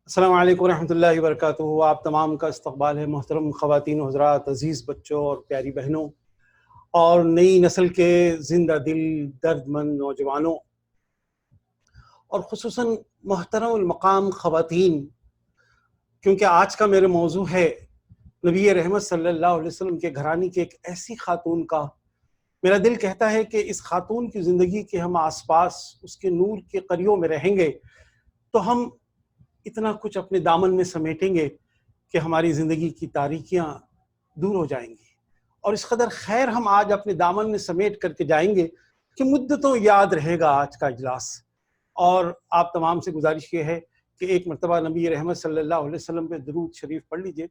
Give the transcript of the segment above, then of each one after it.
السلام علیکم ورحمۃ اللہ وبرکاتہ۔ آپ تمام کا استقبال ہے، محترم خواتین و حضرات، عزیز بچوں اور پیاری بہنوں اور نئی نسل کے زندہ دل درد مند نوجوانوں، اور خصوصاً محترم المقام خواتین، کیونکہ آج کا میرا موضوع ہے نبی رحمت صلی اللہ علیہ وسلم کے گھرانے کی ایک ایسی خاتون کا۔ میرا دل کہتا ہے کہ اس خاتون کی زندگی کے ہم آس پاس اس کے نور کے قریوں میں رہیں گے تو ہم اتنا کچھ اپنے دامن میں سمیٹیں گے کہ ہماری زندگی کی تاریکیاں دور ہو جائیں گی، اور اس قدر خیر ہم آج اپنے دامن میں سمیٹ کر کے جائیں گے کہ مدتوں یاد رہے گا آج کا اجلاس۔ اور آپ تمام سے گزارش یہ ہے کہ ایک مرتبہ نبی رحمت صلی اللہ علیہ وسلم پہ درود شریف پڑھ لیجئے۔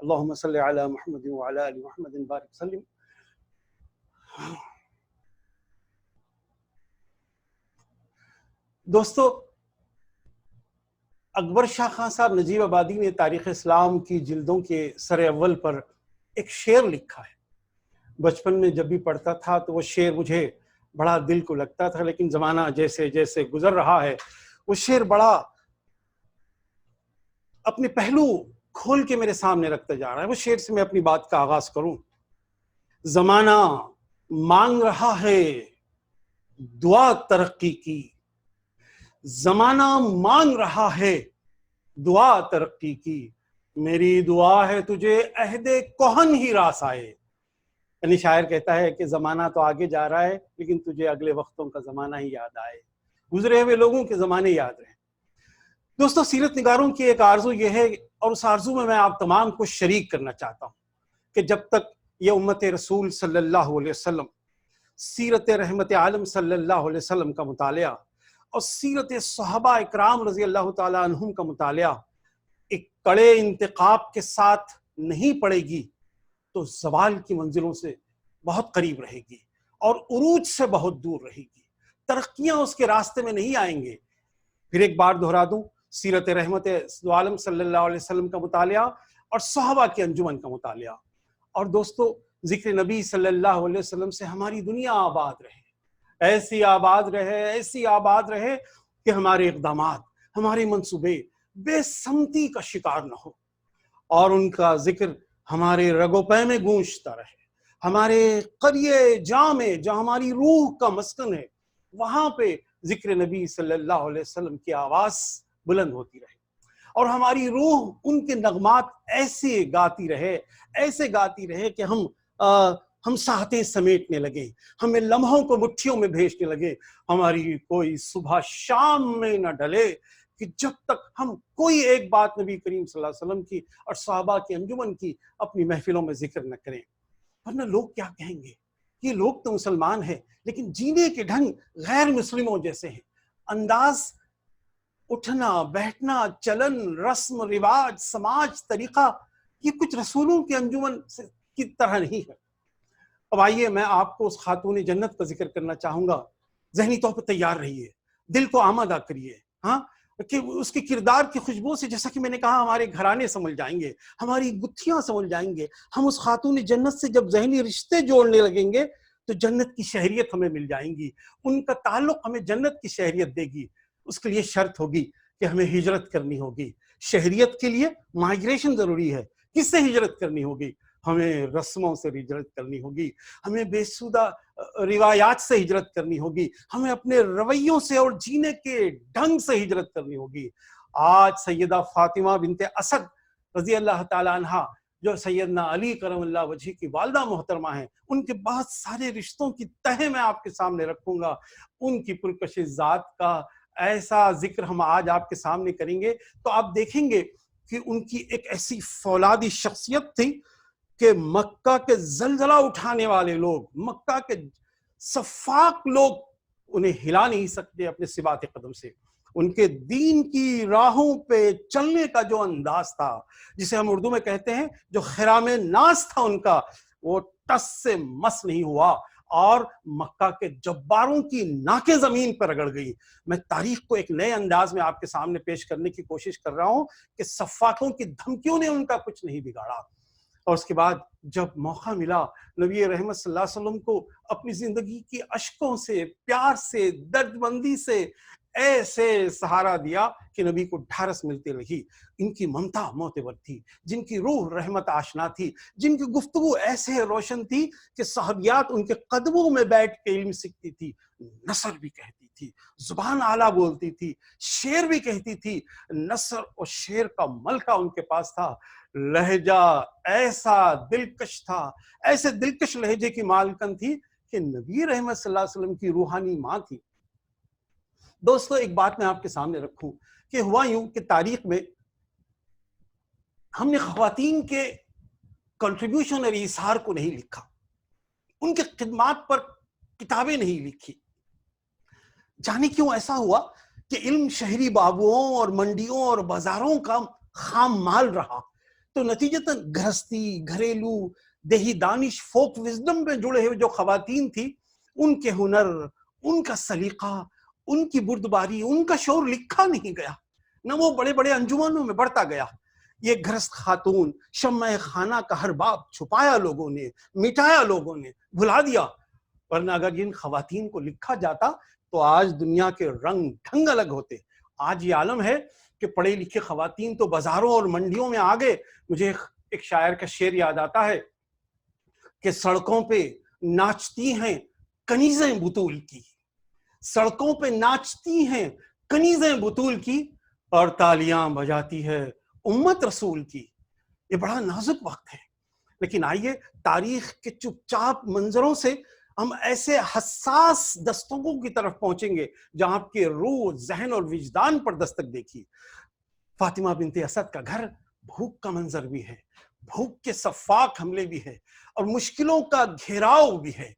اللہم صلی علی محمد وعلی آل محمد بارک وسلم۔ دوستو، اکبر شاہ خان صاحب نجیب آبادی نے تاریخ اسلام کی جلدوں کے سر اول پر ایک شعر لکھا ہے۔ بچپن میں جب بھی پڑھتا تھا تو وہ شعر مجھے بڑا دل کو لگتا تھا، لیکن زمانہ جیسے جیسے گزر رہا ہے وہ شعر بڑا اپنے پہلو کھول کے میرے سامنے رکھتا جا رہا ہے۔ وہ شعر سے میں اپنی بات کا آغاز کروں۔ زمانہ مانگ رہا ہے دعا ترقی کی، زمانہ مانگ رہا ہے دعا ترقی کی، میری دعا ہے تجھے عہد کہن ہی راس آئے۔ یعنی شاعر کہتا ہے کہ زمانہ تو آگے جا رہا ہے لیکن تجھے اگلے وقتوں کا زمانہ ہی یاد آئے، گزرے ہوئے لوگوں کے زمانے یاد رہیں۔ دوستو، سیرت نگاروں کی ایک آرزو یہ ہے، اور اس آرزو میں آپ تمام کو شریک کرنا چاہتا ہوں، کہ جب تک یہ امت رسول صلی اللہ علیہ وسلم سیرت رحمت عالم صلی اللہ علیہ وسلم کا مطالعہ اور سیرت صحابہ اکرام رضی اللہ تعالیٰ عنہم کا مطالعہ ایک کڑے انتخاب کے ساتھ نہیں پڑے گی تو زوال کی منزلوں سے بہت قریب رہے گی اور عروج سے بہت دور رہے گی، ترقیاں اس کے راستے میں نہیں آئیں گے۔ پھر ایک بار دہرا دوں، سیرت رحمت عالم صلی اللہ علیہ وسلم کا مطالعہ اور صحابہ کی انجمن کا مطالعہ، اور دوستو ذکر نبی صلی اللہ علیہ وسلم سے ہماری دنیا آباد رہے، ایسی آباد رہے، ایسی آباد رہے کہ ہمارے اقدامات، ہمارے منصوبے بے سمتی کا شکار نہ ہو، اور ان کا ذکر ہمارے رگو پے میں گونجتا رہے، ہمارے قریے جاں میں جہاں ہماری روح کا مسکن ہے وہاں پہ ذکر نبی صلی اللہ علیہ وسلم کی آواز بلند ہوتی رہے، اور ہماری روح ان کے نغمات ایسے گاتی رہے کہ ہم ساعتیں سمیٹنے لگے، ہمیں لمحوں کو مٹھیوں میں بھیجنے لگے، ہماری کوئی صبح شام میں نہ ڈلے کہ جب تک ہم کوئی ایک بات نبی کریم صلی اللہ علیہ وسلم کی اور صحابہ کی انجمن کی اپنی محفلوں میں ذکر نہ کریں، ورنہ لوگ کیا کہیں گے؟ یہ لوگ تو مسلمان ہیں لیکن جینے کے ڈھنگ غیر مسلموں جیسے ہیں، انداز، اٹھنا بیٹھنا، چلن، رسم رواج، سماج، طریقہ، یہ کچھ رسولوں کے انجمن کی طرح نہیں ہے۔ اب آئیے میں آپ کو اس خاتون جنت کا ذکر کرنا چاہوں گا۔ ذہنی طور پر تیار رہیے، دل کو آمادہ کریے، ہاں، کہ اس کے کردار کی خوشبو سے، جیسا کہ میں نے کہا، ہمارے گھرانے سنبھل جائیں گے، ہماری گتھیاں سنبھل جائیں گے۔ ہم اس خاتون جنت سے جب ذہنی رشتے جوڑنے لگیں گے تو جنت کی شہریت ہمیں مل جائیں گی، ان کا تعلق ہمیں جنت کی شہریت دے گی۔ اس کے لیے شرط ہوگی کہ ہمیں ہجرت کرنی ہوگی۔ شہریت کے لیے مائگریشن ضروری ہے۔ کس سے ہجرت کرنی ہوگی؟ ہمیں رسموں سے ہجرت کرنی ہوگی، ہمیں بے سودہ روایات سے ہجرت کرنی ہوگی، ہمیں اپنے رویوں سے اور جینے کے ڈھنگ سے ہجرت کرنی ہوگی۔ آج سیدہ فاطمہ بنت اسد رضی اللہ تعالیٰ عنہا، جو سیدنا علی کرم اللہ وجہ کی والدہ محترمہ ہیں، ان کے بہت سارے رشتوں کی تہیں میں آپ کے سامنے رکھوں گا۔ ان کی پرکش ذات کا ایسا ذکر ہم آج آپ کے سامنے کریں گے تو آپ دیکھیں گے کہ ان کی ایک ایسی فولادی شخصیت تھی کہ مکہ کے زلزلہ اٹھانے والے لوگ، مکہ کے سفاک لوگ انہیں ہلا نہیں سکتے اپنے ثبات قدم سے۔ ان کے دین کی راہوں پہ چلنے کا جو انداز تھا، جسے ہم اردو میں کہتے ہیں جو خرام ناز تھا ان کا، وہ ٹس سے مس نہیں ہوا اور مکہ کے جباروں کی ناکیں زمین پر رگڑ گئی. میں تاریخ کو ایک نئے انداز میں آپ کے سامنے پیش کرنے کی کوشش کر رہا ہوں کہ صفاقوں کی دھمکیوں نے ان کا کچھ نہیں بگاڑا. اور اس کے بعد جب موقع ملا نبی رحمت صلی اللہ علیہ وسلم کو اپنی زندگی کی اشکوں سے، پیار سے، درد مندی سے ایسے سہارا دیا کہ نبی کو ڈھارس ملتی رہی. ان کی ممتا معتبر تھی، جن کی روح رحمت آشنا تھی، جن کی گفتگو ایسے روشن تھی کہ صحابیات ان کے قدموں میں بیٹھ کے علم سیکھتی تھی. نثر بھی کہتی تھی، زبان اعلیٰ بولتی تھی، شعر بھی کہتی تھی. نثر اور شعر کا ملکہ ان کے پاس تھا. لہجہ ایسا دلکش تھا، ایسے دلکش لہجے کی مالکن تھی کہ نبی رحمت صلی اللہ علیہ وسلم کی روحانی ماں تھی. دوستو ایک بات میں آپ کے سامنے رکھوں کہ ہوا یوں کہ تاریخ میں ہم نے خواتین کے کنٹریبیوشن اور ایثار کو نہیں لکھا، ان کے خدمات پر کتابیں نہیں لکھی. جانے کیوں ایسا ہوا کہ علم شہری بابوؤں اور منڈیوں اور بازاروں کا خام مال رہا، تو نتیجتاً گھرستی، گھریلو، دیہی دانش، فوک وزڈم میں جڑے ہوئے جو خواتین تھی، ان کے ہنر، ان کا سلیقہ، ان کی بردباری، ان کا شعور لکھا نہیں گیا، نہ وہ بڑے بڑے انجمنوں میں بڑھتا گیا. یہ گھرست خاتون، شمع خانہ کا ہر باب چھپایا لوگوں نے، مٹایا لوگوں نے، بھلا دیا. ورنہ اگر ان خواتین کو لکھا جاتا تو آج دنیا کے رنگ ڈھنگ الگ ہوتے. آج یہ عالم ہے کہ پڑھے لکھے خواتین تو بازاروں اور منڈیوں میں آگے. مجھے ایک شاعر کا شعر یاد آتا ہے کہ سڑکوں پہ ناچتی ہیں کنیزیں بطول کی، سڑکوں پہ ناچتی ہیں کنیزیں بطول کی، اور تالیاں بجاتی ہے امت رسول کی. یہ بڑا نازک وقت ہے، لیکن آئیے تاریخ کے چپ چاپ منظروں سے ہم ایسے حساس دستکوں کی طرف پہنچیں گے جہاں آپ کے روح، ذہن اور وجدان پر دستک دیکھی. فاطمہ بنت اسد کا گھر بھوک کا منظر بھی ہے، بھوک کے سفاک حملے بھی ہے، اور مشکلوں کا گھیراؤ بھی ہے،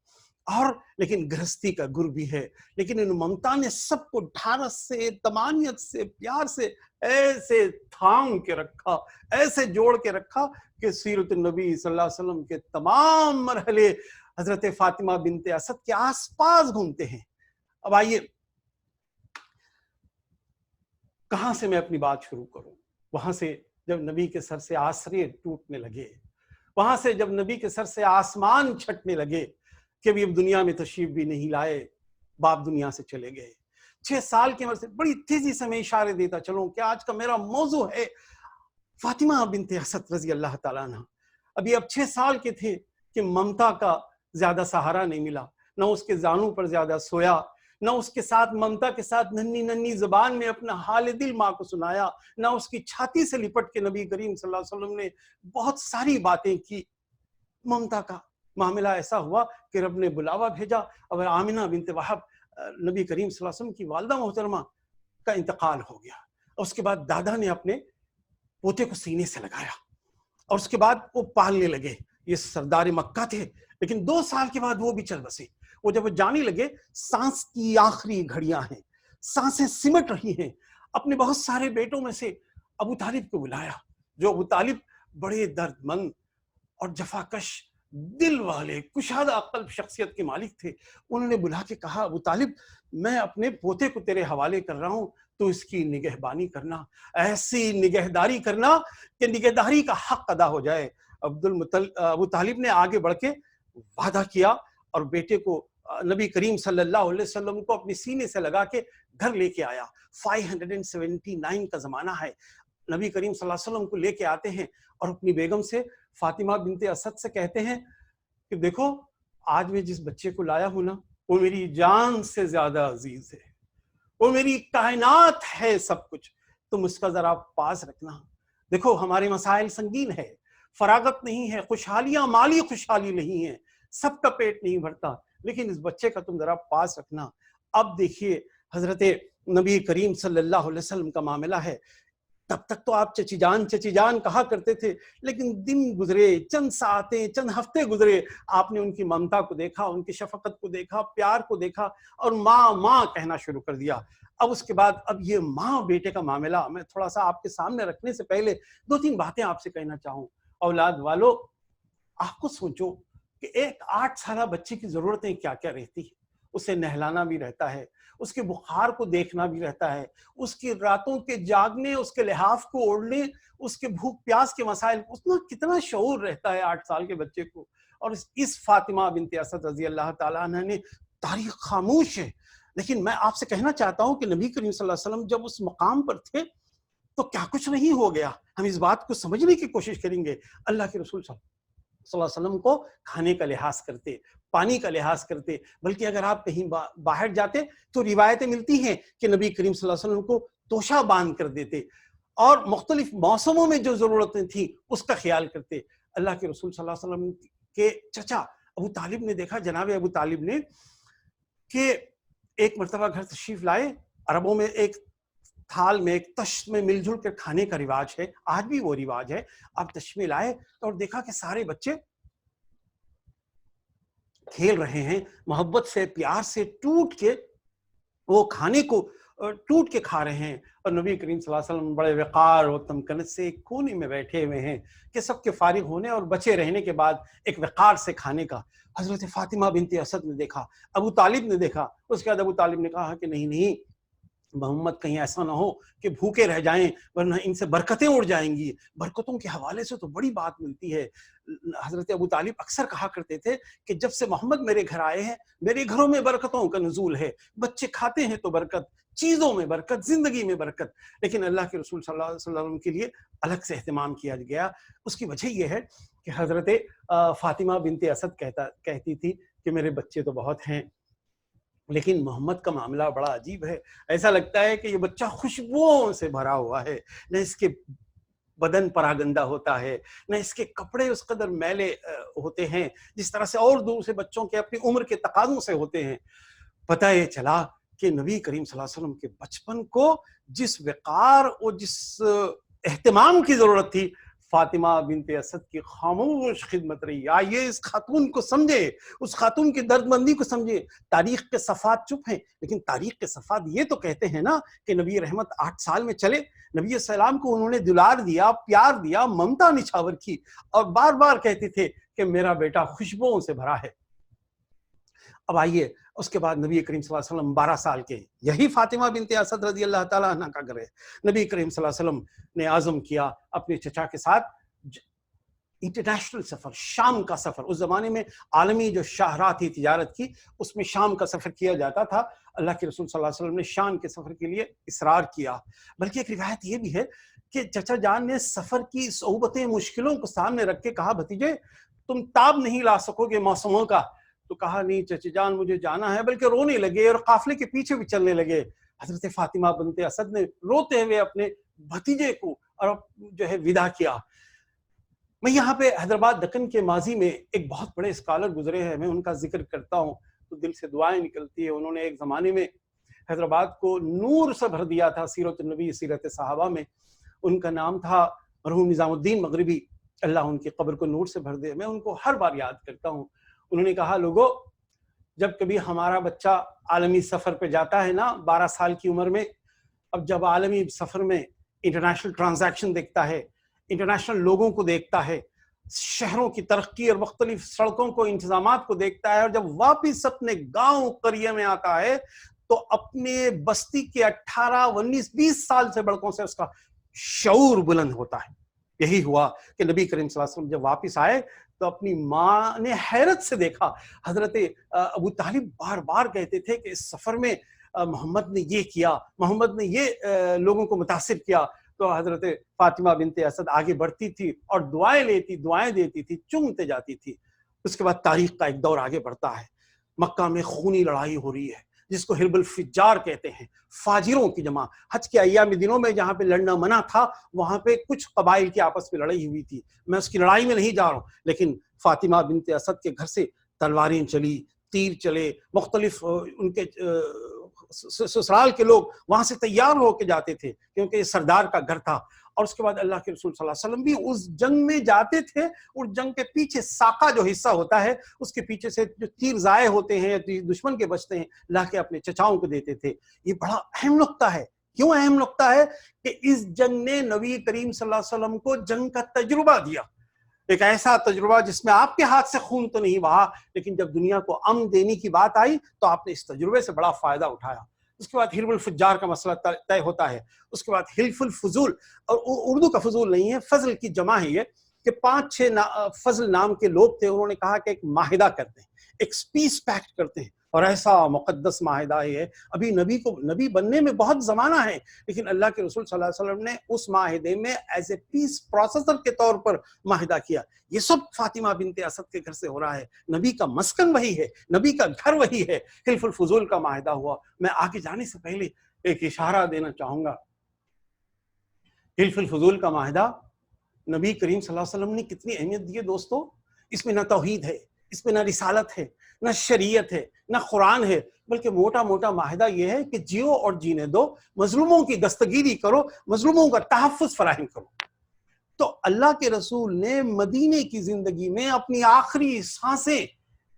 اور لیکن گرہستی کا گر بھی ہے. لیکن ان ممتا نے سب کو ڈھارس سے، تمانیت سے، پیار سے ایسے تھام کے رکھا، ایسے جوڑ کے رکھا کہ سیرت النبی صلی اللہ علیہ وسلم کے تمام مرحلے حضرت فاطمہ بنت اسد کے آس پاس گھومتے ہیں. اب آئیے کہاں سے میں اپنی بات شروع کروں؟ وہاں سے جب نبی کے سر سے آسرے ٹوٹنے لگے، وہاں سے جب نبی کے سر سے آسمان چھٹنے لگے کہ اب دنیا میں تشریف بھی نہیں لائے، باپ دنیا سے چلے گئے. 6 سال کی عمر سے بڑی تیزی سے میں اشارے دیتا چلوں کہ آج کا میرا موضوع ہے فاطمہ بنت اسد رضی اللہ تعالیٰ عنہ. ابھی اب 6 سال کے تھے کہ ممتا کا زیادہ سہارا نہیں ملا، نہ اس کے زانوں پر زیادہ سویا، نہ اس کے ساتھ ممتا کے ساتھ ننھی ننھی زبان میں اپنا حال دل ماں کو سنایا، نہ اس کی چھاتی سے لپٹ کے نبی کریم صلی اللہ علیہ وسلم نے بہت ساری باتیں کی. ممتا کا معاملہ ایسا ہوا کہ رب نے بلاوا بھیجا، اور آمنہ بنت وہب نبی کریم صلی اللہ علیہ وسلم کی والدہ محترمہ کا انتقال ہو گیا. اور اس کے بعد دادا نے اپنے پوتے کو سینے سے لگایا، اور اس کے بعد وہ پالنے لگے. یہ سردار مکہ تھے، لیکن 2 سال کے بعد وہ بھی چل بسے. وہ جب جانے لگے، سانس کی آخری گھڑیاں ہیں، سانسیں سمٹ رہی ہیں. اپنے بہت سارے بیٹوں میں سے ابو طالب کو بلایا، جو ابو طالب بڑے درد مند اور جفاکش دل والے کشادہ قلب شخصیت کے مالک تھے. انہوں نے بلا کے کہا، ابو طالب میں اپنے پوتے کو تیرے حوالے کر رہا ہوں، تو اس کی نگہبانی کرنا، ایسی نگہداری کرنا کہ نگہداری کا حق ادا ہو جائے. ابو طالب نے آگے بڑھ کے وعدہ کیا اور بیٹے کو نبی کریم صلی اللہ علیہ وسلم کو اپنے سینے سے لگا کے گھر لے کے آیا. 579 کا زمانہ ہے. نبی کریم صلی اللہ علیہ وسلم کو لے کے آتے ہیں اور اپنی بیگم سے فاطمہ بنت اسد سے کہتے ہیں کہ دیکھو آج میں جس بچے کو لایا ہوں نا، وہ میری جان سے زیادہ عزیز ہے، وہ میری کائنات ہے، سب کچھ تم اس کا ذرا پاس رکھنا. دیکھو ہمارے مسائل سنگین ہے، فراغت نہیں ہے، خوشحالیاں مالی خوشحالی نہیں ہے، سب کا پیٹ نہیں بھرتا، لیکن اس بچے کا تم ذرا پاس رکھنا. اب دیکھیے حضرت نبی کریم صلی اللہ علیہ وسلم کا معاملہ ہے. تب تک تو آپ چچی جان کہا کرتے تھے، لیکن دن گزرے، چند ساعتیں، چند ہفتے گزرے، آپ نے ان کی ممتا کو دیکھا، ان کی شفقت کو دیکھا، پیار کو دیکھا، اور ماں ماں کہنا شروع کر دیا. اب اس کے بعد اب یہ ماں بیٹے کا معاملہ میں تھوڑا سا آپ کے سامنے رکھنے سے پہلے 2-3 باتیں آپ سے کہنا چاہوں. اولاد والو، آپ کو سوچو کہ ایک 8 سالہ بچے کی ضرورتیں کیا کیا رہتی ہیں. اسے نہلانا بھی رہتا ہے, اس کے بخار کو دیکھنا بھی رہتا ہے, اس کی راتوں کے جاگنے, اس کے لحاف کو اوڑھنے, اس کے بھوک پیاس کے مسائل, اس میں کتنا شعور رہتا ہے 8 سال کے بچے کو. اور اس فاطمہ بنت اسد رضی اللہ تعالیٰ عنہ نے, تاریخ خاموش ہے, لیکن میں آپ سے کہنا چاہتا ہوں کہ نبی کریم صلی اللہ علیہ وسلم جب اس مقام پر تھے تو کیا کچھ نہیں ہو گیا. ہم اس بات کو سمجھنے کی کوشش کریں گے. اللہ کے رسول صلی اللہ علیہ وسلم کو کھانے کا لحاظ کرتے, پانی کا لحاظ کرتے, بلکہ اگر آپ کہیں باہر جاتے تو روایتیں ملتی ہیں کہ نبی کریم صلی اللہ علیہ وسلم کو توشہ باندھ کر دیتے اور مختلف موسموں میں جو ضرورتیں تھیں اس کا خیال کرتے. اللہ کے رسول صلی اللہ علیہ وسلم کے چچا ابو طالب نے دیکھا, جناب ابو طالب نے, کہ ایک مرتبہ گھر تشریف لائے. عربوں میں ایک تھال میں, ایک تشت میں مل جل کر کھانے کا رواج ہے, آج بھی وہ رواج ہے. آپ تشت میں لائے اور دیکھا کہ سارے بچے کھیل رہے ہیں, محبت سے, پیار سے ٹوٹ کے وہ کھانے کو ٹوٹ کے کھا رہے ہیں. اور نبی کریم صلی اللہ علیہ وسلم بڑے وقار اور تمکنت سے ایک کونے میں بیٹھے ہوئے ہیں کہ سب کے فارغ ہونے اور بچے رہنے کے بعد ایک وقار سے کھانے کا. حضرت فاطمہ بنت اسد نے دیکھا, ابو طالب نے دیکھا. اس کے بعد ابو طالب نے کہا کہ نہیں, محمد کہیں ایسا نہ ہو کہ بھوکے رہ جائیں ورنہ ان سے برکتیں اڑ جائیں گی. برکتوں کے حوالے سے تو بڑی بات ملتی ہے. حضرت ابو طالب اکثر کہا کرتے تھے کہ جب سے محمد میرے گھر آئے ہیں میرے گھروں میں برکتوں کا نزول ہے. بچے کھاتے ہیں تو برکت, چیزوں میں برکت, زندگی میں برکت. لیکن اللہ کے رسول صلی اللہ علیہ وسلم کے لیے الگ سے اہتمام کیا گیا. اس کی وجہ یہ ہے کہ حضرت فاطمہ بنت اسد کہتی تھی کہ میرے بچے تو بہت ہیں لیکن محمد کا معاملہ بڑا عجیب ہے. ایسا لگتا ہے کہ یہ بچہ خوشبوؤں سے بھرا ہوا ہے, نہ اس کے بدن پراگندہ ہوتا ہے, نہ اس کے کپڑے اس قدر میلے ہوتے ہیں جس طرح سے اور دور سے بچوں کے اپنی عمر کے تقاضوں سے ہوتے ہیں. پتہ یہ چلا کہ نبی کریم صلی اللہ علیہ وسلم کے بچپن کو جس وقار اور جس اہتمام کی ضرورت تھی, فاطمہ بنت اسد کی خاموش خدمت رہی. آئیے اس خاتون کو سمجھے, اس خاتون کی درد مندی کو سمجھے. تاریخ کے صفحات چپ ہیں لیکن تاریخ کے صفحات یہ تو کہتے ہیں نا کہ نبی رحمت 8 سال میں چلے, نبی السلام کو انہوں نے دلار دیا, پیار دیا, ممتا نچھاور کی اور بار بار کہتے تھے کہ میرا بیٹا خوشبوؤں سے بھرا ہے. اب آئیے اس کے بعد نبی کریم صلی اللہ علیہ وسلم 12 سال کے, یہی فاطمہ بنت اسد رضی اللہ تعالیٰ عنہ کا گھر ہے. نبی کریم صلی اللہ علیہ وسلم نے عزم کیا اپنے چچا کے ساتھ انٹرنیشنل سفر, شام کا سفر. اس زمانے میں عالمی جو شاہراہ تھی تجارت کی, اس میں شام کا سفر کیا جاتا تھا. اللہ کے رسول صلی اللہ علیہ وسلم نے شام کے سفر کے لیے اصرار کیا. بلکہ ایک روایت یہ بھی ہے کہ چچا جان نے سفر کی صعوبتیں, مشکلوں کو سامنے رکھ کے کہا بھتیجے تم تاب نہیں لا سکو گے موسموں کا. تو کہا نہیں چچا جان مجھے جانا ہے, بلکہ رونے لگے اور قافلے کے پیچھے بھی چلنے لگے. حضرت فاطمہ بنت اسد نے روتے ہوئے اپنے بھتیجے کو اور جو ہے ودا کیا. میں یہاں پہ حیدرآباد دکن کے ماضی میں ایک بہت بڑے اسکالر گزرے ہیں, میں ان کا ذکر کرتا ہوں تو دل سے دعائیں نکلتی ہیں. انہوں نے ایک زمانے میں حیدرآباد کو نور سے بھر دیا تھا, سیرت النبی, سیرت صحابہ میں. ان کا نام تھا مرحوم نظام الدین مغربی, اللہ ان کی قبر کو نور سے بھر دے. میں ان کو ہر بار یاد کرتا ہوں. انہوں نے کہا لوگوں, جب کبھی ہمارا بچہ عالمی سفر پہ جاتا ہے نا 12 سال کی عمر میں, اب جب عالمی سفر میں انٹرنیشنل ٹرانزیکشن دیکھتا ہے, انٹرنیشنل لوگوں کو دیکھتا ہے, شہروں کی ترقی اور مختلف سڑکوں کو, انتظامات کو دیکھتا ہے, اور جب واپس اپنے گاؤں قریے میں آتا ہے تو اپنے بستی کے 18, 19, 20 سال سے بڑکوں سے اس کا شعور بلند ہوتا ہے. یہی ہوا کہ نبی کریم صلی اللہ علیہ وسلم جب واپس آئے تو اپنی ماں نے حیرت سے دیکھا. حضرت ابو طالب بار بار کہتے تھے کہ اس سفر میں محمد نے یہ کیا, محمد نے یہ لوگوں کو متاثر کیا. تو حضرت فاطمہ بنت اسد آگے بڑھتی تھی اور دعائیں لیتی, دعائیں دیتی تھی, چومتے جاتی تھی. اس کے بعد تاریخ کا ایک دور آگے بڑھتا ہے. مکہ میں خونی لڑائی ہو رہی ہے جس کو حرب الفجار کہتے ہیں, فاجروں کی جمع. حج کے ایام دنوں میں جہاں پہ لڑنا منع تھا وہاں پہ کچھ قبائل کی آپس میں لڑائی ہوئی تھی. میں اس کی لڑائی میں نہیں جا رہا ہوں, لیکن فاطمہ بنت اسد کے گھر سے تلواریں چلی, تیر چلے, مختلف ان کے سسرال کے لوگ وہاں سے تیار ہو کے جاتے تھے کیونکہ یہ سردار کا گھر تھا. اور اس کے بعد اللہ کے رسول صلی اللہ علیہ وسلم بھی اس جنگ میں جاتے تھے, اور جنگ کے پیچھے ساقہ جو حصہ ہوتا ہے اس کے پیچھے سے جو تیر ضائع ہوتے ہیں, دشمن کے بچتے ہیں, لا کے اپنے چچاؤں کو دیتے تھے. یہ بڑا اہم نقطہ ہے. کیوں اہم نقطہ ہے؟ کہ اس جنگ نے نبی کریم صلی اللہ علیہ وسلم کو جنگ کا تجربہ دیا. ایک ایسا تجربہ جس میں آپ کے ہاتھ سے خون تو نہیں بہا، لیکن جب دنیا کو امن دینے کی بات آئی تو آپ نے اس تجربے سے بڑا فائدہ اٹھایا۔ اس کے بعد حلف الفجار کا مسئلہ طے ہوتا ہے۔ اس کے بعد حلف الفضول، اور اردو کا فضول نہیں ہے، فضل کی جمع ہے یہ، کہ 5-6 فضل نام کے لوگ تھے، انہوں نے کہا کہ ایک معاہدہ کرتے ہیں، ایک پیس پیکٹ کرتے ہیں، اور ایسا مقدس معاہدہ ہے۔ ابھی نبی بننے میں بہت زمانہ ہے، لیکن اللہ کے رسول صلی اللہ علیہ وسلم نے اس معاہدے میں ایز اے پیس پروسیسر کے طور پر معاہدہ کیا۔ یہ سب فاطمہ بنت اسد کے گھر سے ہو رہا ہے، نبی کا مسکن وہی ہے، نبی کا گھر وہی ہے، حلف الفضول کا معاہدہ ہوا۔ میں آگے جانے سے پہلے ایک اشارہ دینا چاہوں گا۔ حلف الفضول کا معاہدہ نبی کریم صلی اللہ علیہ وسلم نے کتنی اہمیت دی ہے دوستو۔ اس میں نہ توحید ہے، اس میں نہ رسالت ہے، نہ شریعت ہے، نہ قرآن ہے، بلکہ موٹا موٹا معاہدہ یہ ہے کہ جیو اور جینے دو، مظلوموں کی دستگیری کرو، مظلوموں کا تحفظ فراہم کرو۔ تو اللہ کے رسول نے مدینے کی زندگی میں اپنی آخری سانسیں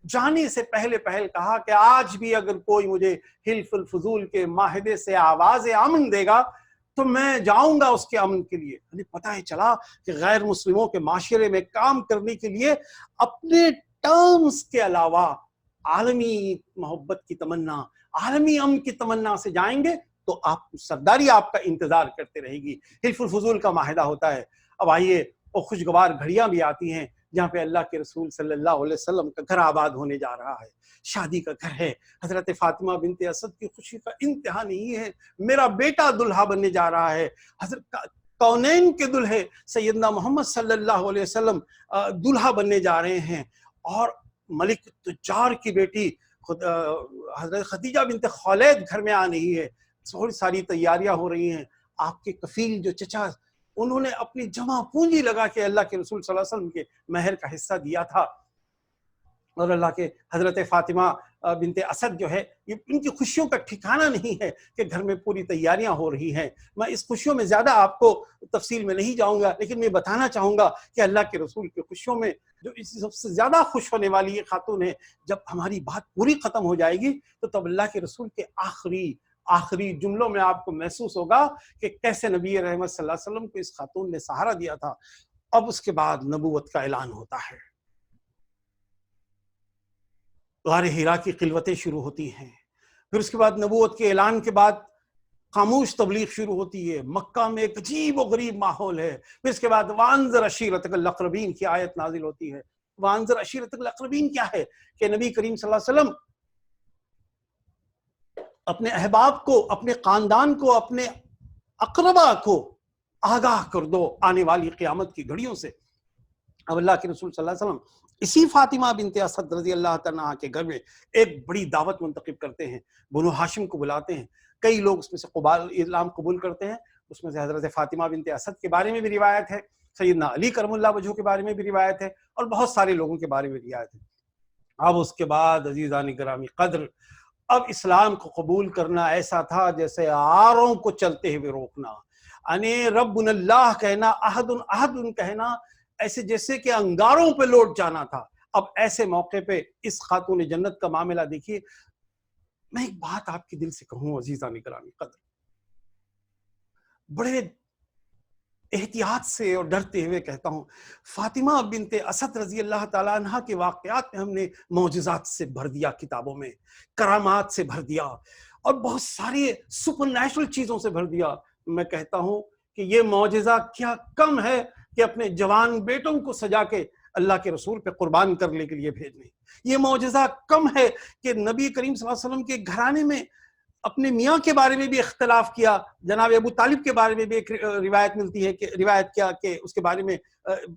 جانے سے پہلے کہا کہ آج بھی اگر کوئی مجھے حلف الفضول کے معاہدے سے آواز امن دے گا تو میں جاؤں گا اس کے امن کے لیے۔ ہمیں پتہ ہے چلا کہ غیر مسلموں کے معاشرے میں کام کرنے کے لیے اپنے ٹرمز کے علاوہ عالمی محبت کی تمنا، عالمی امن کی تمنا سے جائیں گے تو آپ سرداری آپ کا انتظار کرتے رہے گی۔ حلف الفضول کا معاہدہ ہوتا ہے۔ اب آئیے، وہ خوشگوار گھڑیاں بھی آتی ہیں جہاں پہ اللہ کے رسول صلی اللہ علیہ وسلم کا گھر آباد ہونے جا رہا ہے، شادی کا گھر ہے۔ حضرت فاطمہ بنت اسد کی خوشی کا انتہا نہیں ہے، میرا بیٹا دلہا بننے جا رہا ہے۔ حضرت کونین کے دلہے سیدنا محمد صلی اللہ علیہ وسلم دلہا بننے جا رہے ہیں، اور ملک تجار کی بیٹی حضرت خدیجہ بنت خولید گھر میں آ رہی ہے۔ تھوڑی ساری تیاریاں ہو رہی ہیں۔ آپ کے کفیل جو چچا، انہوں نے اپنی جمع پونجی لگا کے اللہ کے رسول صلی اللہ علیہ وسلم کے مہر کا حصہ دیا تھا، اور اللہ کے حضرت فاطمہ بنت اسد جو ہے، یہ ان کی خوشیوں کا ٹھکانہ نہیں ہے کہ گھر میں پوری تیاریاں ہو رہی ہیں۔ میں اس خوشیوں میں زیادہ آپ کو تفصیل میں نہیں جاؤں گا، لیکن میں بتانا چاہوں گا کہ اللہ کے رسول کی خوشیوں میں جو سب سے زیادہ خوش ہونے والی یہ خاتون ہے۔ جب ہماری بات پوری ختم ہو جائے گی تو تب اللہ کے رسول کے آخری جملوں میں آپ کو محسوس ہوگا کہ کیسے نبی رحمت صلی اللہ علیہ وسلم کو اس خاتون نے سہارا دیا تھا۔ اب اس کے بعد نبوت کا اعلان ہوتا ہے، غار حرا کی خلوتیں شروع ہوتی ہیں، پھر اس کے بعد نبوت کے اعلان کے بعد خاموش تبلیغ شروع ہوتی ہے، مکہ میں ایک عجیب و غریب ماحول ہے۔ پھر اس کے بعد وانذر عشیرتک الاقربین کی آیت نازل ہوتی ہے۔ وانذر عشیرتک الاقربین کیا ہے؟ کہ نبی کریم صلی اللہ علیہ وسلم اپنے احباب کو، اپنے خاندان کو، اپنے اقربا کو آگاہ کر دو آنے والی قیامت کی گھڑیوں سے۔ اب اللہ کے رسول صلی اللہ علیہ وسلم اسی فاطمہ بنت اسد رضی اللہ تعالیٰ عنہ کے گھر میں ایک بڑی دعوت منتخب کرتے ہیں، بنو ہاشم کو بلاتے ہیں۔ کئی لوگ اس میں سے اسلام قبول کرتے ہیں، اس میں سے حضرت فاطمہ بنت اسد کے بارے میں بھی روایت ہے، سیدنا علی کرم اللہ وجہہ کے بارے میں بھی روایت ہے، اور بہت سارے لوگوں کے بارے میں روایت ہے۔ اب اس کے بعد عزیزان گرامی قدر، اب اسلام کو قبول کرنا ایسا تھا جیسے آروں کو چلتے ہوئے روکنا، یعنی ربنا اللہ کہنا، احد احد کہنا، ایسے جیسے کہ انگاروں پہ لوٹ جانا تھا۔ اب ایسے موقع پہ اس خاتون جنت کا معاملہ دیکھیے۔ میں ایک بات آپ کے دل سے کہوں عزیزان گرامی قدر، بڑے احتیاط سے اور ڈرتے ہوئے کہتا ہوں، فاطمہ بنت اسد رضی اللہ تعالیٰ عنہ کے واقعات میں ہم نے معجزات سے بھر دیا، کتابوں میں کرامات سے بھر دیا، اور بہت ساری سپر نیچرل چیزوں سے بھر دیا۔ میں کہتا ہوں کہ یہ معجزہ کیا کم ہے کہ اپنے جوان بیٹوں کو سجا کے اللہ کے رسول پہ قربان کرنے کے لیے بھیجنے۔ یہ معجزہ کم ہے کہ نبی کریم صلی اللہ علیہ وسلم کے گھرانے میں اپنے میاں کے بارے میں بھی اختلاف کیا۔ جناب ابو طالب کے بارے میں بھی ایک روایت ملتی ہے کہ روایت کیا کہ اس کے بارے میں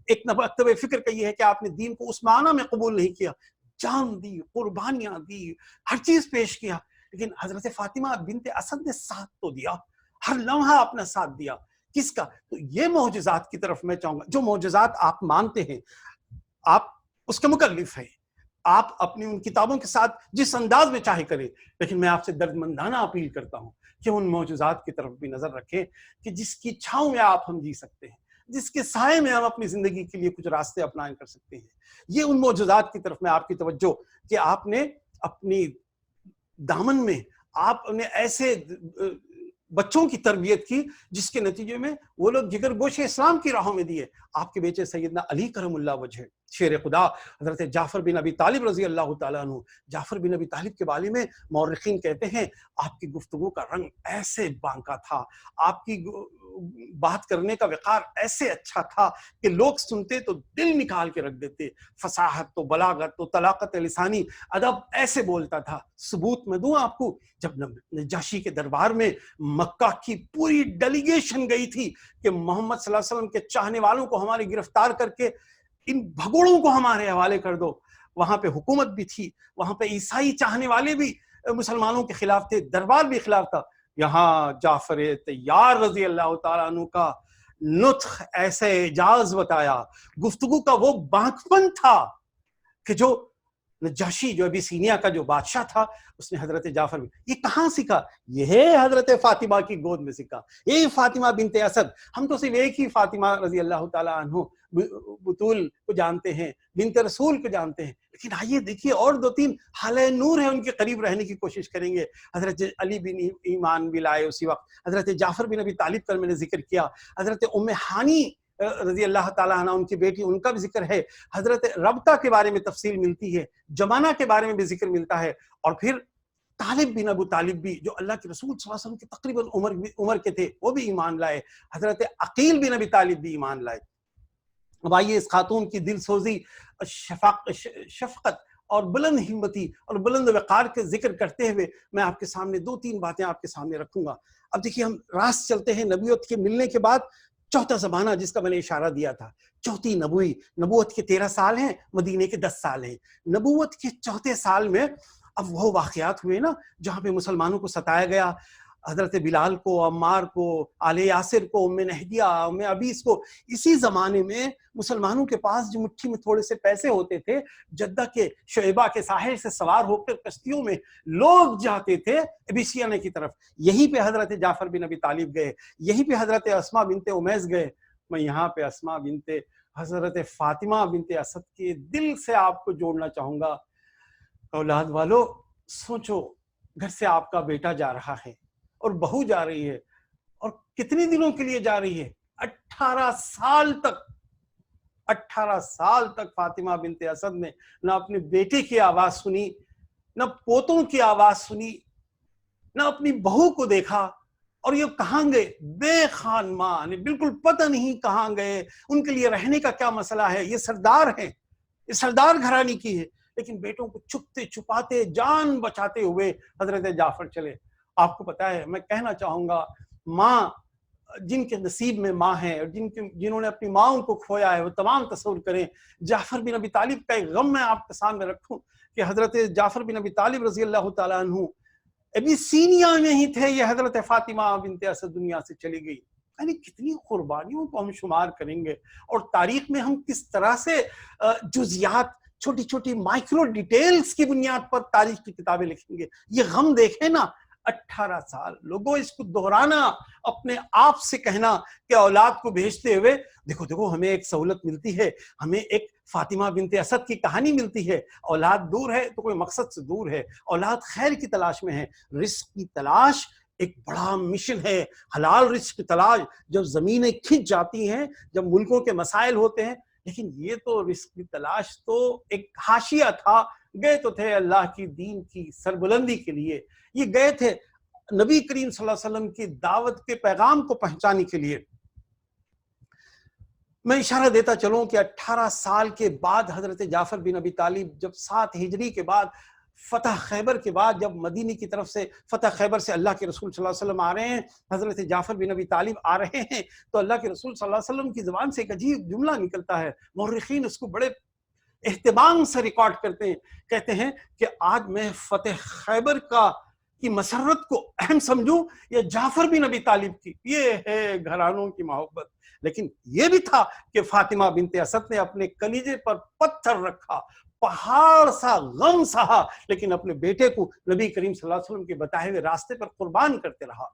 ایک مکتب فکر کا یہ ہے کہ آپ نے دین کو اس معنی میں قبول نہیں کیا، جان دی، قربانیاں دی، ہر چیز پیش کیا، لیکن حضرت فاطمہ بنت اسد نے ساتھ تو دیا، ہر لمحہ اپنا ساتھ دیا۔ کس کا؟ تو یہ معجزات کی طرف میں چاہوں گا۔ جو معجزات آپ مانتے ہیں، آپ اس کے مکلف ہیں، آپ اپنی ان کتابوں کے ساتھ جس انداز میں چاہے کریں، لیکن میں آپ سے دردمندانہ اپیل کرتا ہوں کہ ان معجزات کی طرف بھی نظر رکھیں کہ جس کی چھاؤں میں آپ ہم جی سکتے ہیں، جس کے سائے میں ہم اپنی زندگی کے لیے کچھ راستے اپنا کر سکتے ہیں۔ یہ ان معجزات کی طرف میں آپ کی توجہ کہ آپ نے اپنی دامن میں آپ نے ایسے بچوں کی تربیت کی، جس کے نتیجے میں وہ لوگ جگر گوشے اسلام کی راہوں میں دیے. آپ کے بیٹے سیدنا علی کرم اللہ وجہ شیر خدا حضرت جعفر بن ابی طالب رضی اللہ تعالیٰ عنہ، جعفر بن ابی طالب کے بارے میں مورخین کہتے ہیں آپ کی گفتگو کا رنگ ایسے بانکا تھا، آپ کی بات کرنے کا وقار ایسے اچھا تھا کہ لوگ سنتے تو دل نکال کے رکھ دیتے. فصاحت تو بلاغت تو طلاقت لسانی ادب ایسے بولتا تھا. ثبوت میں دوں آپ کو، جب نجاشی کے دربار میں مکہ کی پوری ڈیلیگیشن گئی تھی کہ محمد صلی اللہ علیہ وسلم کے چاہنے والوں کو ہمارے گرفتار کر کے ان بھگوڑوں کو ہمارے حوالے کر دو، وہاں پہ حکومت بھی تھی، وہاں پہ عیسائی چاہنے والے بھی مسلمانوں کے خلاف تھے، دربار بھی خلاف تھا. یہاں جعفر طیار رضی اللہ تعالیٰ عنہ کا نطق ایسے اعجاز بتایا، گفتگو کا وہ بانکپن تھا کہ جو نجاشی جو ابیسینیا کا جو بادشاہ تھا اس نے حضرت جعفر یہ کہاں سیکھا؟ یہ حضرت فاطمہ کی گود میں سیکھا. یہ فاطمہ بنت اسد، ہم تو صرف ایک ہی فاطمہ رضی اللہ تعالیٰ عنہ بطول کو جانتے ہیں، بنت رسول کو جانتے ہیں، لیکن آئیے دیکھیے اور دو تین حالہ نور ہیں، ان کے قریب رہنے کی کوشش کریں گے. حضرت علی بن ایمان بھی لائے اسی وقت، حضرت جعفر بن ابی طالب کا میں نے ذکر کیا، حضرت ام ہانی رضی اللہ تعالیٰ عنہ ان کی بیٹی، ان کا بھی ذکر ہے، حضرت ربطہ کے بارے میں تفصیل ملتی ہے، جمانہ کے بارے میں بھی ذکر ملتا ہے، اور پھر طالب بن ابو طالب بھی جو اللہ کے رسول صلی اللہ علیہ وسلم کے تقریباً عمر کے تھے وہ بھی ایمان لائے، حضرت عقیل بن ابی طالب بھی ایمان لائے. اب آئیے اس خاتون کی دل سوزی، شفقت اور بلند ہمتی اور بلند وقار کے ذکر کرتے ہوئے میں آپ کے سامنے دو تین باتیں آپ کے سامنے رکھوں گا. اب دیکھیے ہم راست چلتے ہیں نبوت کے ملنے کے بعد چوتھا زمانہ جس کا میں نے اشارہ دیا تھا، چوتھی نبوت کے 13 سال ہیں، مدینے کے 10 سال ہیں. نبوت کے چوتھے سال میں اب وہ واقعات ہوئے نا جہاں پہ مسلمانوں کو ستایا گیا، حضرت بلال کو، عمار کو، آل یاسر کو، ام نہدیہ، ام عبیس کو. اسی زمانے میں مسلمانوں کے پاس جو مٹھی میں تھوڑے سے پیسے ہوتے تھے، جدہ کے شعیبہ کے ساحل سے سوار ہو کر کشتیوں میں لوگ جاتے تھے ابیسینا کی طرف. یہیں پہ حضرت جعفر بن ابی طالب گئے، یہیں پہ حضرت اسماء بنت امیس گئے. میں یہاں پہ اسماء بنت حضرت فاطمہ بنت اسد کے دل سے آپ کو جوڑنا چاہوں گا. اولاد والو سوچو، گھر سے آپ کا بیٹا جا رہا ہے اور بہو جا رہی ہے، اور کتنے دنوں کے لیے جا رہی ہے؟ 18 سال تک. 18 سال تک فاطمہ بنت اسد نے نہ اپنے بیٹے کی آواز سنی، نہ پوتوں کی آواز سنی، نہ اپنی بہو کو دیکھا. اور یہ کہاں گئے؟ بے خان ماں نے، بالکل پتہ نہیں کہاں گئے، ان کے لیے رہنے کا کیا مسئلہ ہے. یہ سردار ہیں، یہ سردار گھرانی کی ہے، لیکن بیٹوں کو چھپتے چھپاتے جان بچاتے ہوئے حضرت جعفر چلے. آپ کو پتا ہے، میں کہنا چاہوں گا، ماں جن کے نصیب میں ماں ہے اور جنہوں نے اپنی ماں کو کھویا ہے وہ تمام تصور کریں. جعفر بن ابی طالب کا ایک غم میں آپ کے سامنے رکھوں کہ حضرت جعفر بن ابی طالب رضی اللہ تعالیٰ عنہ ابیسینیا میں ہی تھے، یہ حضرت فاطمہ بنت اسد دنیا سے چلی گئی. یعنی کتنی قربانیوں کو ہم شمار کریں گے، اور تاریخ میں ہم کس طرح سے جزیات، چھوٹی چھوٹی مائکرو ڈیٹیلز کی بنیاد پر تاریخ کی کتابیں لکھیں گے. یہ غم دیکھیں نا، 18 سال. لوگوں اس کو دہرانا، اپنے آپ سے کہنا کہ اولاد کو بھیجتے ہوئے دیکھو ہمیں ایک سہولت ملتی ہے، ہمیں ایک فاطمہ بنت اسد کی کہانی ملتی ہے. اولاد دور ہے تو کوئی مقصد سے دور ہے، اولاد خیر کی تلاش میں ہے. رزق کی تلاش ایک بڑا مشن ہے، حلال رزق کی تلاش. جب زمینیں کھنچ جاتی ہیں، جب ملکوں کے مسائل ہوتے ہیں، لیکن یہ تو رزق کی تلاش تو ایک حاشیہ تھا. گئے تو تھے اللہ کی دین کی سربلندی کے لیے، یہ گئے تھے نبی کریم صلی اللہ علیہ وسلم کی دعوت کے پیغام کو پہنچانے کے لیے. میں اشارہ دیتا چلوں کہ 18 سال کے بعد حضرت جعفر بن ابی طالب جب 7 ہجری کے بعد فتح خیبر کے بعد، جب مدینے کی طرف سے فتح خیبر سے اللہ کے رسول صلی اللہ علیہ وسلم آ رہے ہیں، حضرت جعفر بن ابی طالب آ رہے ہیں، تو اللہ کے رسول صلی اللہ علیہ وسلم کی زبان سے ایک عجیب جملہ نکلتا ہے. مورخین اس کو بڑے اہتمام سے ریکارڈ کرتے ہیں، کہتے ہیں کہ آج میں فتح خیبر کی مسرت کو اہم سمجھوں یا جعفر بن ابی طالب کی. یہ ہے گھرانوں کی محبت. لیکن یہ بھی تھا کہ فاطمہ بنت اسد نے اپنے کلیجے پر پتھر رکھا، پہاڑ سا غم سہا، لیکن اپنے بیٹے کو نبی کریم صلی اللہ علیہ وسلم کے بتائے ہوئے راستے پر قربان کرتے رہا.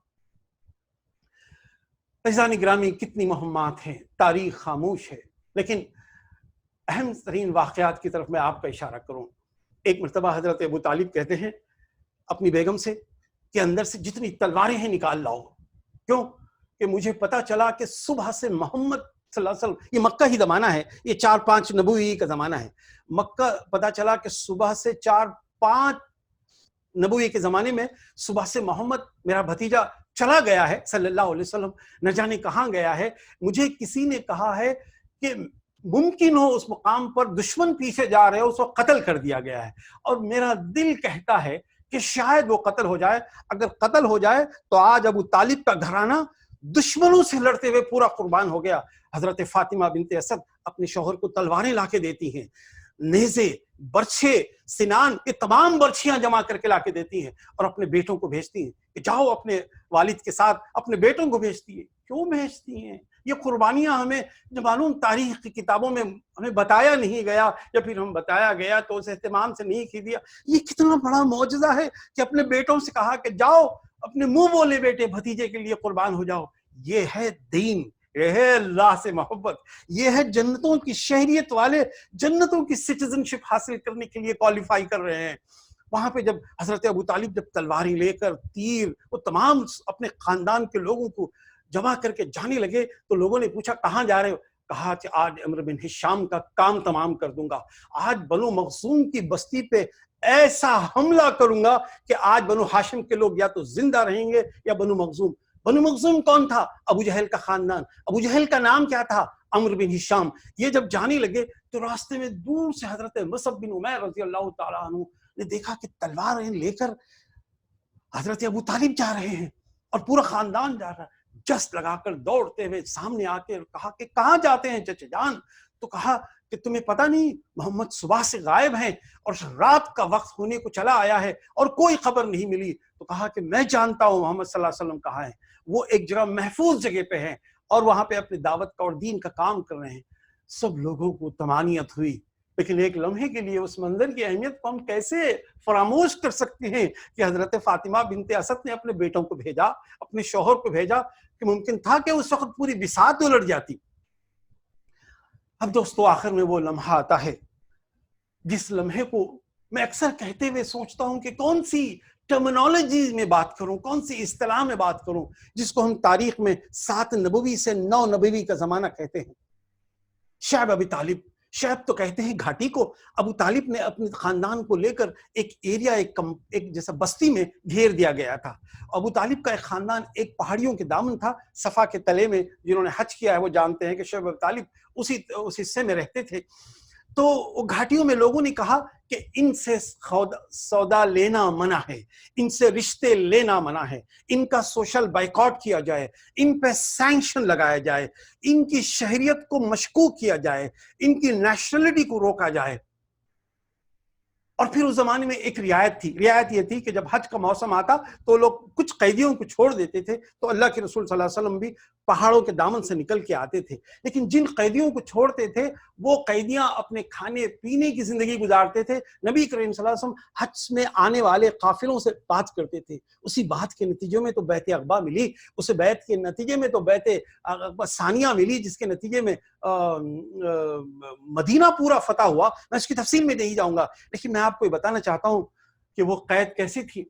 عزیزان گرامی، کتنی مہمات ہیں، تاریخ خاموش ہے. لیکن اہم ترین واقعات کی طرف میں آپ کا اشارہ کروں. ایک مرتبہ حضرت ابو طالب کہتے ہیں اپنی بیگم سے کہ اندر سے جتنی تلواریں ہیں نکال لاؤ. کیوں کہ مجھے پتا چلا کہ صبح سے محمد صلی اللہ علیہ وسلم، یہ مکہ ہی زمانہ ہے، یہ 4-5 نبوی کا زمانہ ہے، مکہ پتا چلا کہ صبح سے 4-5 نبوی کے زمانے میں صبح سے محمد میرا بھتیجا چلا گیا ہے صلی اللہ علیہ وسلم، نہ جانے کہاں گیا ہے۔ مجھے کسی نے کہا ہے کہ ممکن ہو اس مقام پر دشمن پیچھے جا رہے ہو، اس کو قتل کر دیا گیا ہے، اور میرا دل کہتا ہے کہ شاید وہ قتل ہو جائے۔ اگر قتل ہو جائے تو آج ابو طالب کا گھرانہ دشمنوں سے لڑتے ہوئے پورا قربان ہو گیا۔ حضرت فاطمہ بنت اسد اپنے شوہر کو تلواریں لا کے دیتی ہیں، نیزے، برچھے، سنان، یہ تمام برچھیاں جمع کر کے لا کے دیتی ہیں، اور اپنے بیٹوں کو بھیجتی ہیں کہ جاؤ اپنے والد کے ساتھ، اپنے بیٹوں کو بھیجتی ہیں۔ کیوں بھیجتی ہیں؟ یہ قربانیاں ہمیں جو معلوم تاریخ کی کتابوں میں ہمیں بتایا نہیں گیا، یا پھر ہم بتایا گیا تو اس اہتمام سے نہیں کی دیا۔ یہ کتنا بڑا معجزہ ہے کہ اپنے بیٹوں سے کہا کہ جاؤ اپنے منہ بولے بیٹے بھتیجے کے لیے قربان ہو جاؤ۔ یہ ہے دین، یہ ہے اللہ سے محبت، یہ ہے جنتوں کی شہریت والے جنتوں کی سٹیزن شپ حاصل کرنے کے لیے کوالیفائی کر رہے ہیں۔ وہاں پہ جب حضرت ابو طالب جب تلواریں لے کر، تیر، وہ تمام اپنے خاندان کے لوگوں کو جمع کر کے جانے لگے تو لوگوں نے پوچھا کہاں جا رہے ہو؟ کہا کہ آج عمرو بن ہشام کا کام تمام کر دوں گا، آج بنو مخزوم کی بستی پہ ایسا حملہ کروں گا کہ آج بنو ہاشم کے لوگ یا تو زندہ رہیں گے یا بنو مخزوم۔ بنو مخزوم کون تھا؟ ابو جہل کا خاندان۔ ابو جہل کا نام کیا تھا؟ عمرو بن ہشام۔ یہ جب جانے لگے تو راستے میں دور سے حضرت مصعب بن عمیر رضی اللہ تعالیٰ عنہ نے دیکھا کہ تلواریں لے کر حضرت ابو طالب جا رہے ہیں اور پورا خاندان جا رہا ہے۔ جس لگا کر دوڑتے ہوئے سامنے آ کے کہا کہ کہاں جاتے ہیں چچا جان؟ تو کہا کہ تمہیں پتہ نہیں محمد صبح سے غائب ہیں اور رات کا وقت ہونے کو چلا آیا ہے اور کوئی خبر نہیں ملی۔ تو کہا کہ میں جانتا ہوں محمد صلی اللہ علیہ وسلم کہاں ہیں، وہ ایک جگہ محفوظ جگہ پہ ہیں اور وہاں پہ اپنی دعوت کا اور دین کا کام کر رہے ہیں۔ سب لوگوں کو طمانینت ہوئی، لیکن ایک لمحے کے لیے اس منظر کی اہمیت کو ہم کیسے فراموش کر سکتے ہیں کہ حضرت فاطمہ بنت اسد نے اپنے بیٹوں کو بھیجا، اپنے شوہر کو بھیجا، کہ ممکن تھا کہ اس وقت پوری بساط الٹ جاتی۔ اب دوستو آخر میں وہ لمحہ آتا ہے جس لمحے کو میں اکثر کہتے ہوئے سوچتا ہوں کہ کون سی ٹرمینالوجی میں بات کروں، کون سی اصطلاح میں بات کروں، جس کو ہم تاریخ میں 7 نبوی سے 9 نبوی کا زمانہ کہتے ہیں۔ شعب ابی طالب، شعب تو کہتے ہیں گھاٹی کو، ابو طالب نے اپنے خاندان کو لے کر ایک ایریا، ایک جیسا بستی میں گھیر دیا گیا تھا۔ ابو طالب کا ایک خاندان ایک پہاڑیوں کے دامن تھا، صفا کے تلے میں، جنہوں نے حج کیا ہے وہ جانتے ہیں کہ شعب ابی طالب اس حصے میں رہتے تھے۔ تو وہ گھاٹیوں میں لوگوں نے کہا کہ ان سے سودا لینا منع ہے، ان سے رشتے لینا منع ہے، ان کا سوشل بائیکاٹ کیا جائے، ان پہ سینکشن لگایا جائے، ان کی شہریت کو مشکوک کیا جائے، ان کی نیشنلٹی کو روکا جائے۔ اور پھر اس زمانے میں ایک رعایت یہ تھی کہ جب حج کا موسم آتا تو لوگ کچھ قیدیوں کو چھوڑ دیتے تھے، تو اللہ کے رسول صلی اللہ علیہ وسلم بھی پہاڑوں کے دامن سے نکل کے آتے تھے، لیکن جن قیدیوں کو چھوڑتے تھے وہ قیدیاں اپنے کھانے پینے کی زندگی گزارتے تھے۔ نبی کریم صلی اللہ علیہ وسلم حج میں آنے والے قافلوں سے بات کرتے تھے، اسی بات کے نتیجے میں تو بیعت عقبہ ملی، اس بیعت کے نتیجے میں تو بیعت ثانیہ ملی، جس کے نتیجے میں مدینہ پورا فتح ہوا۔ میں اس کی تفصیل میں نہیں جاؤں گا، لیکن میں آپ کو یہ بتانا چاہتا ہوں کہ وہ قید کیسی تھی۔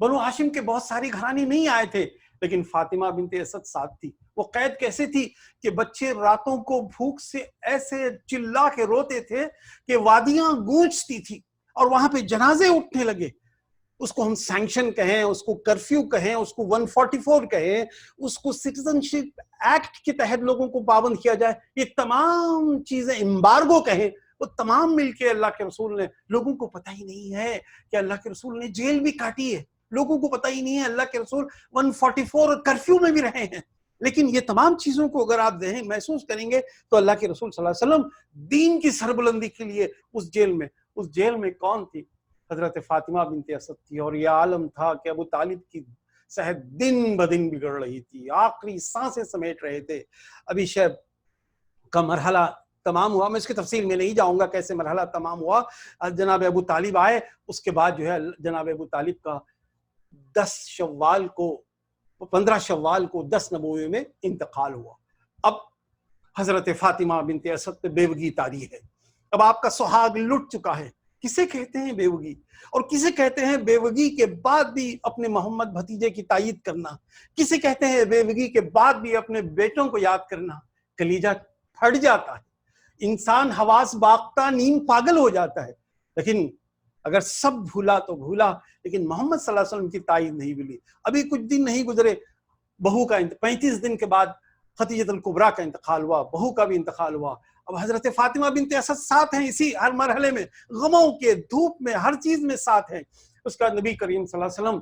بنو ہاشم کے بہت ساری گھرانے نہیں آئے تھے، لیکن فاطمہ بنت اسد ساتھ تھی۔ وہ قید کیسے تھی کہ بچے راتوں کو بھوک سے ایسے چلا کے روتے تھے کہ وادیاں گونجتی تھی اور وہاں پہ جنازے اٹھنے لگے۔ اس کو ہم سینکشن کہیں، اس کو کرفیو کہیں، اس کو 144 کہیں، اس کو سٹیزن شپ ایکٹ کے تحت لوگوں کو پابند کیا جائے، یہ تمام چیزیں امبارگو کہیں، وہ تمام مل کے اللہ کے رسول نے، لوگوں کو پتہ ہی نہیں ہے کہ اللہ کے رسول نے جیل بھی کاٹی ہے، لوگوں کو پتہ ہی نہیں ہے اللہ کے رسول 144 کرفیو میں بھی رہے ہیں۔ لیکن یہ تمام چیزوں کو اگر آپ ذہن محسوس کریں گے تو اللہ کے رسول صلی اللہ علیہ وسلم دین کی سربلندی کے لیے اس جیل میں کون تھی؟ حضرت فاطمہ بنت اسد تھی۔ اور یہ عالم تھا کہ ابو طالب کی صحت دن بدن بگڑ رہی تھی، آخری سانسیں سمیٹ رہے تھے۔ ابھی شیب کا مرحلہ تمام ہوا، میں اس کی تفصیل میں نہیں جاؤں گا کیسے مرحلہ تمام ہوا۔ جناب ابو طالب آئے، اس کے بعد جو ہے جناب ابو طالب کا 15 شوال کو 10 نبوی میں انتقال ہوا۔ اب حضرت فاطمہ بنت اسد پہ بیوگی طاری ہے، اب آپ کا سہاگ لٹ چکا ہے، کسے کہتے ہیں بیوگی، اور کسے کہتے ہیں بیوگی کے بعد بھی اپنے محمد بھتیجے کی تائید کرنا، کسے کہتے ہیں بیوگی کے بعد بھی اپنے بیٹوں کو یاد کرنا۔ کلیجہ پھٹ جاتا ہے، انسان حواس باختہ نیم پاگل ہو جاتا ہے۔ لیکن اگر سب بھولا تو بھولا، لیکن محمد صلی اللہ علیہ وسلم کی تائید نہیں بھولی۔ ابھی کچھ دن نہیں گزرے، بہو کا 35 دن کے بعد خدیجہ الکبریٰ کا انتقال ہوا، بہو کا بھی انتقال ہوا۔ اب حضرت فاطمہ بنت اسد ساتھ ہیں، اسی ہر مرحلے میں، غموں کے دھوپ میں، ہر چیز میں ساتھ ہیں۔ اس کا نبی کریم صلی اللہ علیہ وسلم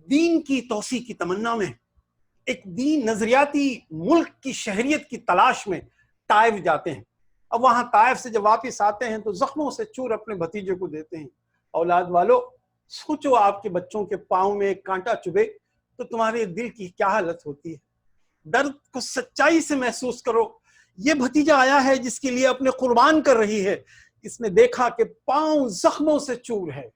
دین کی توسیع کی تمنا میں، ایک دین نظریاتی ملک کی شہریت کی تلاش میں طائف جاتے ہیں۔ اب وہاں طائف سے جب واپس آتے ہیں تو زخموں سے چور اپنے بھتیجے کو دیتے ہیں۔ اولاد والو، سوچو آپ کے بچوں کے پاؤں میں ایک کانٹا چبھے تو تمہارے دل کی کیا حالت ہوتی ہے۔ درد کو سچائی سے محسوس کرو۔ یہ بھتیجا آیا ہے جس کے لیے اپنے قربان کر رہی ہے، اس نے دیکھا کہ پاؤں زخموں سے چور ہے،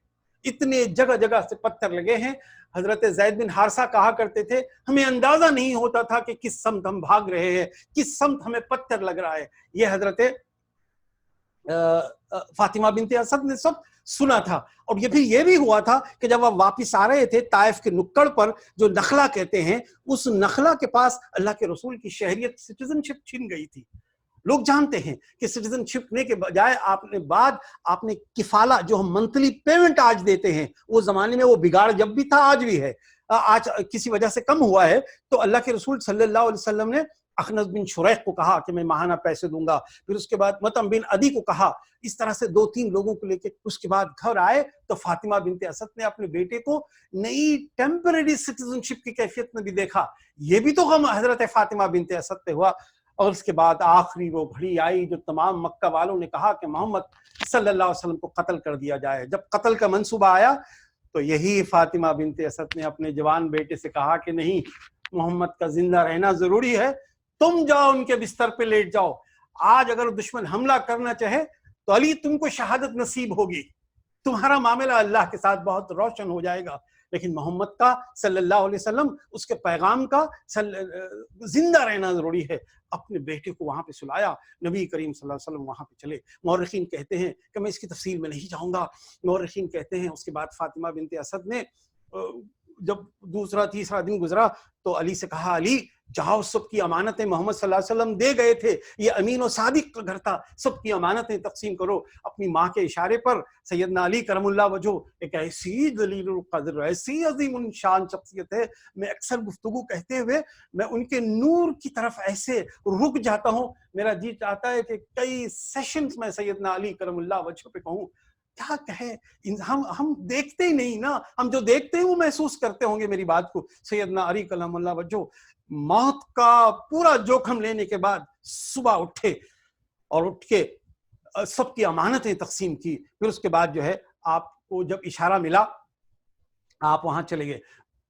اتنے جگہ جگہ سے پتھر لگے ہیں۔ حضرت زید بن حارثہ کہا کرتے تھے ہمیں اندازہ نہیں ہوتا تھا کہ کس سمت ہم بھاگ رہے ہیں، کس سمت ہمیں پتھر لگ رہا ہے۔ یہ حضرت فاطمہ بنت اسد نے سب سنا تھا۔ اور یہ پھر یہ بھی ہوا تھا کہ جب وہ واپس آ رہے تھے طائف کے نکڑ پر، جو نخلا کہتے ہیں، اس نخلا کے پاس اللہ کے رسول کی شہریت، سٹیزن شپ چھن گئی تھی۔ لوگ جانتے ہیں کہ سٹیزن شپ نے کے بجائے آپ نے کفالہ، جو ہم منتھلی پیمنٹ آج دیتے ہیں، وہ زمانے میں وہ بگاڑ جب بھی تھا آج بھی ہے، آج کسی وجہ سے کم ہوا ہے، تو اللہ کے رسول صلی اللہ علیہ وسلم نے اخنس بن شریح کو کہا کہ میں ماہانہ پیسے دوں گا، پھر اس کے بعد مطعم بن عدی کو کہا، اس طرح سے 2-3 لوگوں کو لے کے اس کے بعد گھر آئے تو فاطمہ بنت اسد نے اپنے بیٹے کو نئی ٹیمپریری سٹیزن شپ کی کیفیت میں بھی دیکھا۔ یہ بھی تو غم حضرت فاطمہ بنت اسد پہ ہوا۔ اور اس کے بعد آخری وہ گھڑی آئی جو تمام مکہ والوں نے کہا کہ محمد صلی اللہ علیہ وسلم کو قتل کر دیا جائے۔ جب قتل کا منصوبہ آیا تو یہی فاطمہ بنت اسد نے اپنے جوان بیٹے سے کہا کہ نہیں، محمد کا زندہ رہنا ضروری ہے، تم جاؤ ان کے بستر پہ لیٹ جاؤ، آج اگر دشمن حملہ کرنا چاہے تو علی تم کو شہادت نصیب ہوگی، تمہارا معاملہ اللہ کے ساتھ بہت روشن ہو جائے گا۔ لیکن محمد کا صلی اللہ علیہ وسلم، اس کے پیغام کا زندہ رہنا ضروری ہے۔ اپنے بیٹے کو وہاں پہ سلایا، نبی کریم صلی اللہ علیہ وسلم وہاں پہ چلے۔ مورخین کہتے ہیں کہ میں اس کی تفصیل میں نہیں جاؤں گا، مورخین کہتے ہیں اس کے بعد فاطمہ بنت اسد نے جب دوسرا تیسرا دن گزرا تو علی سے کہا، علی جاؤ، سب کی امانتیں محمد صلی اللہ علیہ وسلم دے گئے تھے، یہ امین و صادق کا گھر تھا، سب کی امانتیں تقسیم کرو۔ اپنی ماں کے اشارے پر سیدنا علی کرم اللہ وجہ ایک ایسی دلیل القدر، ایسی عظیم الشان شخصیت ہے، میں اکثر گفتگو کہتے ہوئے میں ان کے نور کی طرف ایسے رک جاتا ہوں، میرا جی چاہتا ہے کہ کئی سیشنز میں سیدنا علی کرم اللہ وجہ پہ کہوں۔ کیا کہے، ہم دیکھتے ہی نہیں نا، ہم جو دیکھتے ہیں وہ محسوس کرتے ہوں گے میری بات کو۔ سیدنا علی کرم اللہ وجہ موت کا پورا جوخم لینے کے بعد صبح اٹھے اور اٹھ کے سب کی امانتیں تقسیم کی، پھر اس کے بعد جو ہے آپ کو جب اشارہ ملا آپ وہاں چلے گئے۔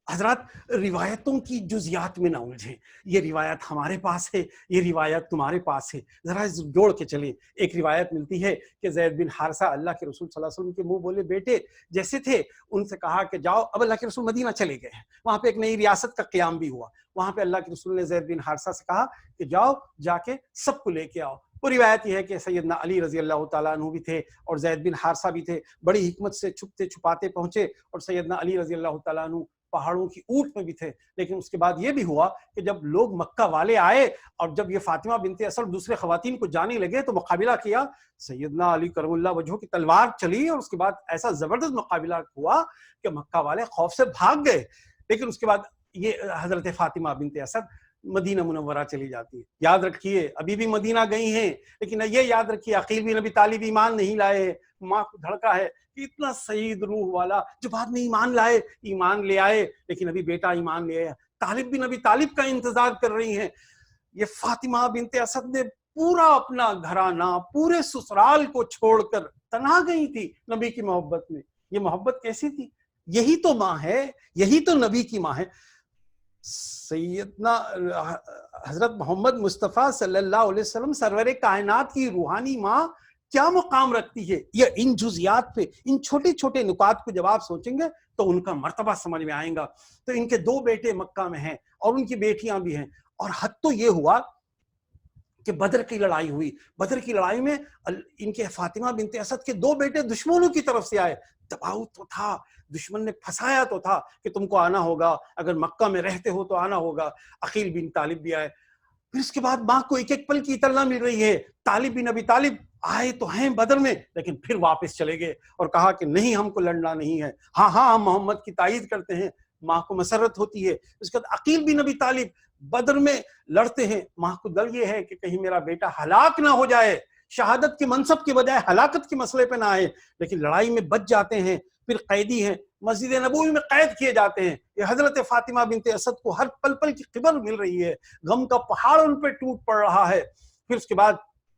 حضرات، روایتوں کی جزیات میں نہ الجھیں، یہ روایت ہمارے پاس ہے، یہ روایت تمہارے پاس ہے، ذرا جوڑ کے چلیں۔ ایک روایت ملتی ہے کہ زید بن حارثہ اللہ کے رسول صلی اللہ علیہ وسلم کے منہ بولے بیٹے جیسے تھے، ان سے کہا کہ جاؤ۔ اب اللہ کے رسول مدینہ چلے گئے ہیں، وہاں پہ ایک نئی ریاست کا قیام بھی ہوا، وہاں پہ اللہ کے رسول نے زید بن حارثہ سے کہا کہ جاؤ، جا کے سب کو لے کے آؤ۔ وہ روایت یہ ہے کہ سیدنا علی رضی اللہ تعالیٰ عنہ بھی تھے اور زید بن حارثہ بھی تھے، بڑی حکمت سے چھپتے چھپاتے پہنچے، اور سیدنا علی رضی اللہ تعالیٰ عنہ پہاڑوں کی اونٹ میں بھی تھے۔ لیکن اس کے بعد یہ بھی ہوا کہ جب لوگ مکہ والے آئے اور جب یہ فاطمہ بنت اسد دوسرے خواتین کو جانے لگے تو مقابلہ کیا، سیدنا علی کرم اللہ وجہ کی تلوار چلی اور اس کے بعد ایسا زبردست مقابلہ ہوا کہ مکہ والے خوف سے بھاگ گئے۔ لیکن اس کے بعد یہ حضرت فاطمہ بنت اسد مدینہ منورہ چلی جاتی ہے۔ یاد رکھیے ابھی بھی مدینہ گئی ہیں، لیکن یہ یاد رکھیے عقیل بن ابی طالب ایمان نہیں لائے، ماں کو دھڑکا ہے کہ اتنا سعید روح والا جو بعد میں ایمان لائے، ایمان لے آئے، لیکن ابھی بیٹا ایمان لے آیا۔ طالب بن ابی طالب کا انتظار کر رہی ہیں۔ یہ فاطمہ بنت اسد نے پورا اپنا گھرانہ، پورے سسرال کو چھوڑ کر تنہا گئی تھی نبی کی محبت میں۔ یہ محبت کیسی تھی؟ یہی تو ماں ہے، یہی تو نبی کی ماں ہے۔ سیدنا حضرت محمد مصطفیٰ صلی اللہ علیہ وسلم سرور کائنات کی روحانی ماں کیا مقام رکھتی ہے، یہ ان جزیات پہ، ان چھوٹے چھوٹے نکات کو جب آپ سوچیں گے تو ان کا مرتبہ سمجھ میں آئے گا۔ تو ان کے 2 بیٹے مکہ میں ہیں اور ان کی بیٹیاں بھی ہیں، اور حد تو یہ ہوا کہ بدر کی لڑائی ہوئی. بدر کی لڑائی میں ان کے فاطمہ بنت اسد کے 2 بیٹے دشمنوں کی طرف سے آئے. دباؤ تو تھا, دشمن نے پھنسایا تو تھا کہ تم کو آنا ہوگا, اگر مکہ میں رہتے ہو تو آنا ہوگا. عقیل بن طالب بھی آئے. پھر اس کے بعد ماں کو ایک ایک پل کی اطلاع مل رہی ہے. طالب بن ابی طالب آئے تو ہیں بدر میں, لیکن پھر واپس چلے گئے اور کہا کہ نہیں, ہم کو لڑنا نہیں ہے. ہاں ہم محمد کی تائید کرتے ہیں. ماں کو مسرت ہوتی ہے. اس کے بعد عقیل بن ابی طالب بدر میں لڑتے ہیں. ماں کو ڈر یہ ہے کہ کہیں میرا بیٹا ہلاک نہ ہو جائے, شہادت کے منصب کے بجائے ہلاکت کے مسئلے پہ نہ آئے, لیکن لڑائی میں بچ جاتے ہیں. پھر قیدی ہیں, مسجد نبوی میں قید کیے جاتے ہیں. یہ حضرت فاطمہ بنت اسد کو ہر پل پل کی خبر مل رہی ہے, غم کا پہاڑ ان پہ ٹوٹ پڑ رہا ہے. پھر اس کے بعد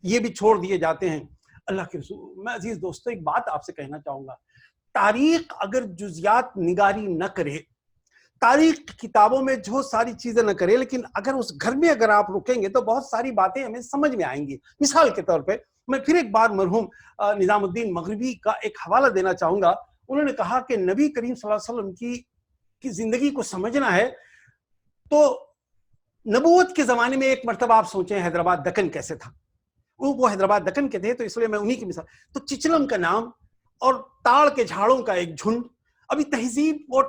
یہ بھی چھوڑ دیے جاتے ہیں. اللہ کے رسول, میں عزیز دوستو ایک بات آپ سے کہنا چاہوں گا, تاریخ اگر جزیات نگاری نہ کرے, تاریخ کتابوں میں جو ساری چیزیں نہ کرے, لیکن اگر اس گھر میں اگر آپ رکیں گے تو بہت ساری باتیں ہمیں سمجھ میں آئیں گی. مثال کے طور پہ میں پھر ایک بار مرحوم نظام الدین مغربی کا ایک حوالہ دینا چاہوں گا. انہوں نے کہا کہ نبی کریم صلی اللہ علیہ وسلم کی زندگی کو سمجھنا ہے تو نبوت کے زمانے میں ایک مرتبہ آپ سوچیں حیدرآباد دکن کیسے تھا. وہ حیدرآباد دکن کے تھے, تو اس لیے میں انہی کی مثال. تو چچلم کا نام اور تاڑ کے جھاڑوں کا ایک جھنڈ, ابھی تہذیب اور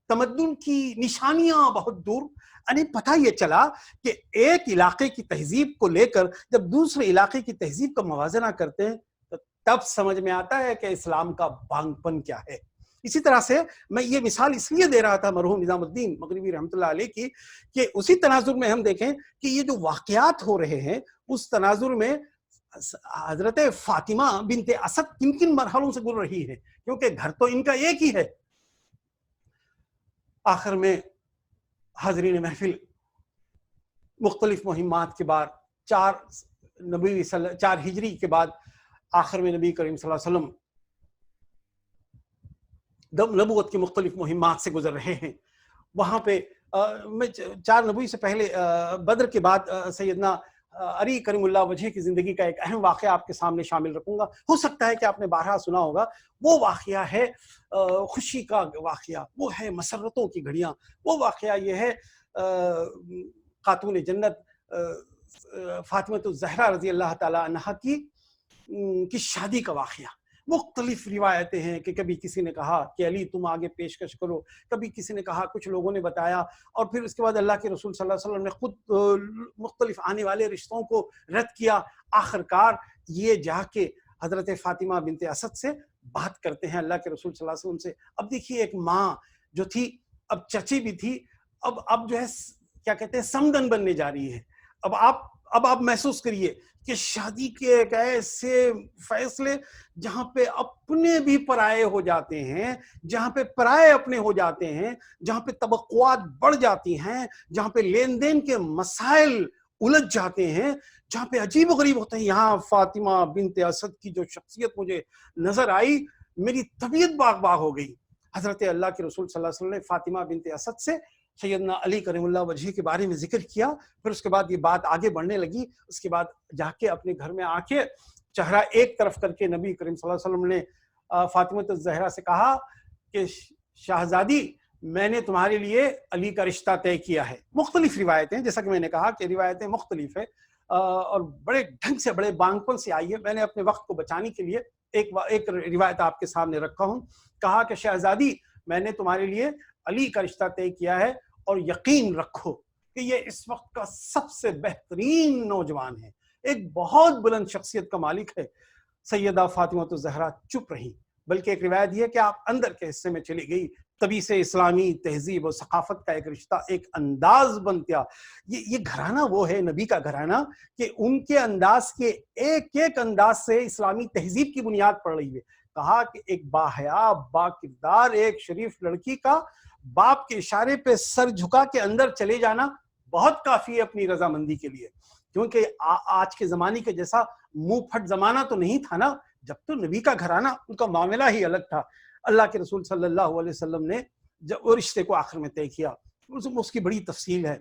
تمدن کی نشانیاں بہت دور. یعنی پتہ یہ چلا کہ ایک علاقے کی تہذیب کو لے کر جب دوسرے علاقے کی تہذیب کا موازنہ کرتے ہیں تو تب سمجھ میں آتا ہے کہ اسلام کا بانگ پن کیا ہے. اسی طرح سے میں یہ مثال اس لیے دے رہا تھا مرحوم نظام الدین مغربی رحمۃ اللہ علیہ کی, کہ اسی تناظر میں ہم دیکھیں کہ یہ جو واقعات ہو رہے ہیں اس تناظر میں حضرت فاطمہ بنت اسد کن کن مرحلوں سے گزر رہی ہے, کیونکہ گھر تو ان کا ایک ہی ہے. آخر میں حاضرین محفل مختلف مہمات کے بعد 4 ہجری کے بعد آخر میں نبی کریم صلی اللہ علیہ وسلم نبوت کی مختلف مہمات سے گزر رہے ہیں. وہاں پہ میں 4 نبوی سے پہلے بدر کے بعد سیدنا علی کریم اللہ وجہ کی زندگی کا ایک اہم واقعہ آپ کے سامنے شامل رکھوں گا. ہو سکتا ہے کہ آپ نے بارہا سنا ہوگا. وہ واقعہ ہے خوشی کا واقعہ, وہ ہے مسرتوں کی گھڑیاں. وہ واقعہ یہ ہے خاتون جنت فاطمہ الزہرا رضی اللہ تعالی عنہا کی شادی کا واقعہ. مختلف روایتیں ہیں کہ کبھی کسی نے کہا کہ علی تم آگے پیشکش کرو, کبھی کسی نے کہا, کچھ لوگوں نے بتایا, اور پھر اس کے بعد اللہ کے رسول صلی اللہ علیہ وسلم نے خود مختلف آنے والے رشتوں کو رد کیا. آخر کار یہ جا کے حضرت فاطمہ بنت اسد سے بات کرتے ہیں اللہ کے رسول صلی اللہ علیہ وسلم سے. اب دیکھیے ایک ماں جو تھی اب چچی بھی تھی, اب جو ہے کیا کہتے ہیں سمدن بننے جا رہی ہے. اب آپ محسوس کریے کہ شادی کے ایک ایسے فیصلے جہاں پہ اپنے بھی پرائے ہو جاتے ہیں, جہاں پہ پرائے اپنے ہو جاتے ہیں, جہاں پہ توقعات بڑھ جاتی ہیں, جہاں پہ لین دین کے مسائل الجھ جاتے ہیں, جہاں پہ عجیب و غریب ہوتے ہیں. یہاں فاطمہ بنت اسد کی جو شخصیت مجھے نظر آئی, میری طبیعت باغ باغ ہو گئی. حضرت اللہ کے رسول صلی اللہ علیہ وسلم نے فاطمہ بنت اسد سے سیدنا علی کریم اللہ وجہ کے بارے میں ذکر کیا. پھر اس کے بعد یہ بات آگے بڑھنے لگی. اس کے بعد جا کے اپنے گھر میں آ کے چہرہ ایک طرف کر کے نبی کریم صلی اللہ علیہ وسلم نے فاطمہ الزہرا سے کہا کہ شہزادی میں نے تمہارے لیے علی کا رشتہ طے کیا ہے. مختلف روایتیں, جیسا کہ میں نے کہا کہ روایتیں مختلف ہیں اور بڑے ڈھنگ سے بڑے بانگپن سے آئی ہے. میں نے اپنے وقت کو بچانے کے لیے ایک روایت آپ کے سامنے رکھا ہوں. کہا کہ شہزادی میں نے تمہارے لیے علی کا رشتہ طے کیا ہے, اور یقین رکھو کہ یہ اس وقت کا سب سے بہترین نوجوان ہے, ایک بہت بلند شخصیت کا مالک ہے. سیدہ فاطمہ الزہرا چپ رہی, بلکہ ایک روایت یہ کہ آپ اندر کے حصے میں چلی گئی. تبھی سے اسلامی تہذیب اور ثقافت کا ایک رشتہ, ایک انداز بن گیا. یہ گھرانہ وہ ہے نبی کا گھرانہ کہ ان کے انداز کے ایک ایک انداز سے اسلامی تہذیب کی بنیاد پڑ رہی ہے. کہا کہ ایک باحیا با کردار ایک شریف لڑکی کا باپ کے اشارے پہ سر جھکا کے اندر چلے جانا بہت کافی ہے اپنی رضامندی کے لیے, کیونکہ آج کے زمانے کے جیسا منہ پھٹ زمانہ تو نہیں تھا نا. جب تو نبی کا گھرانہ, ان کا معاملہ ہی الگ تھا. اللہ کے رسول صلی اللہ علیہ وسلم نے جب وہ رشتے کو آخر میں طے کیا, اس کی بڑی تفصیل ہے.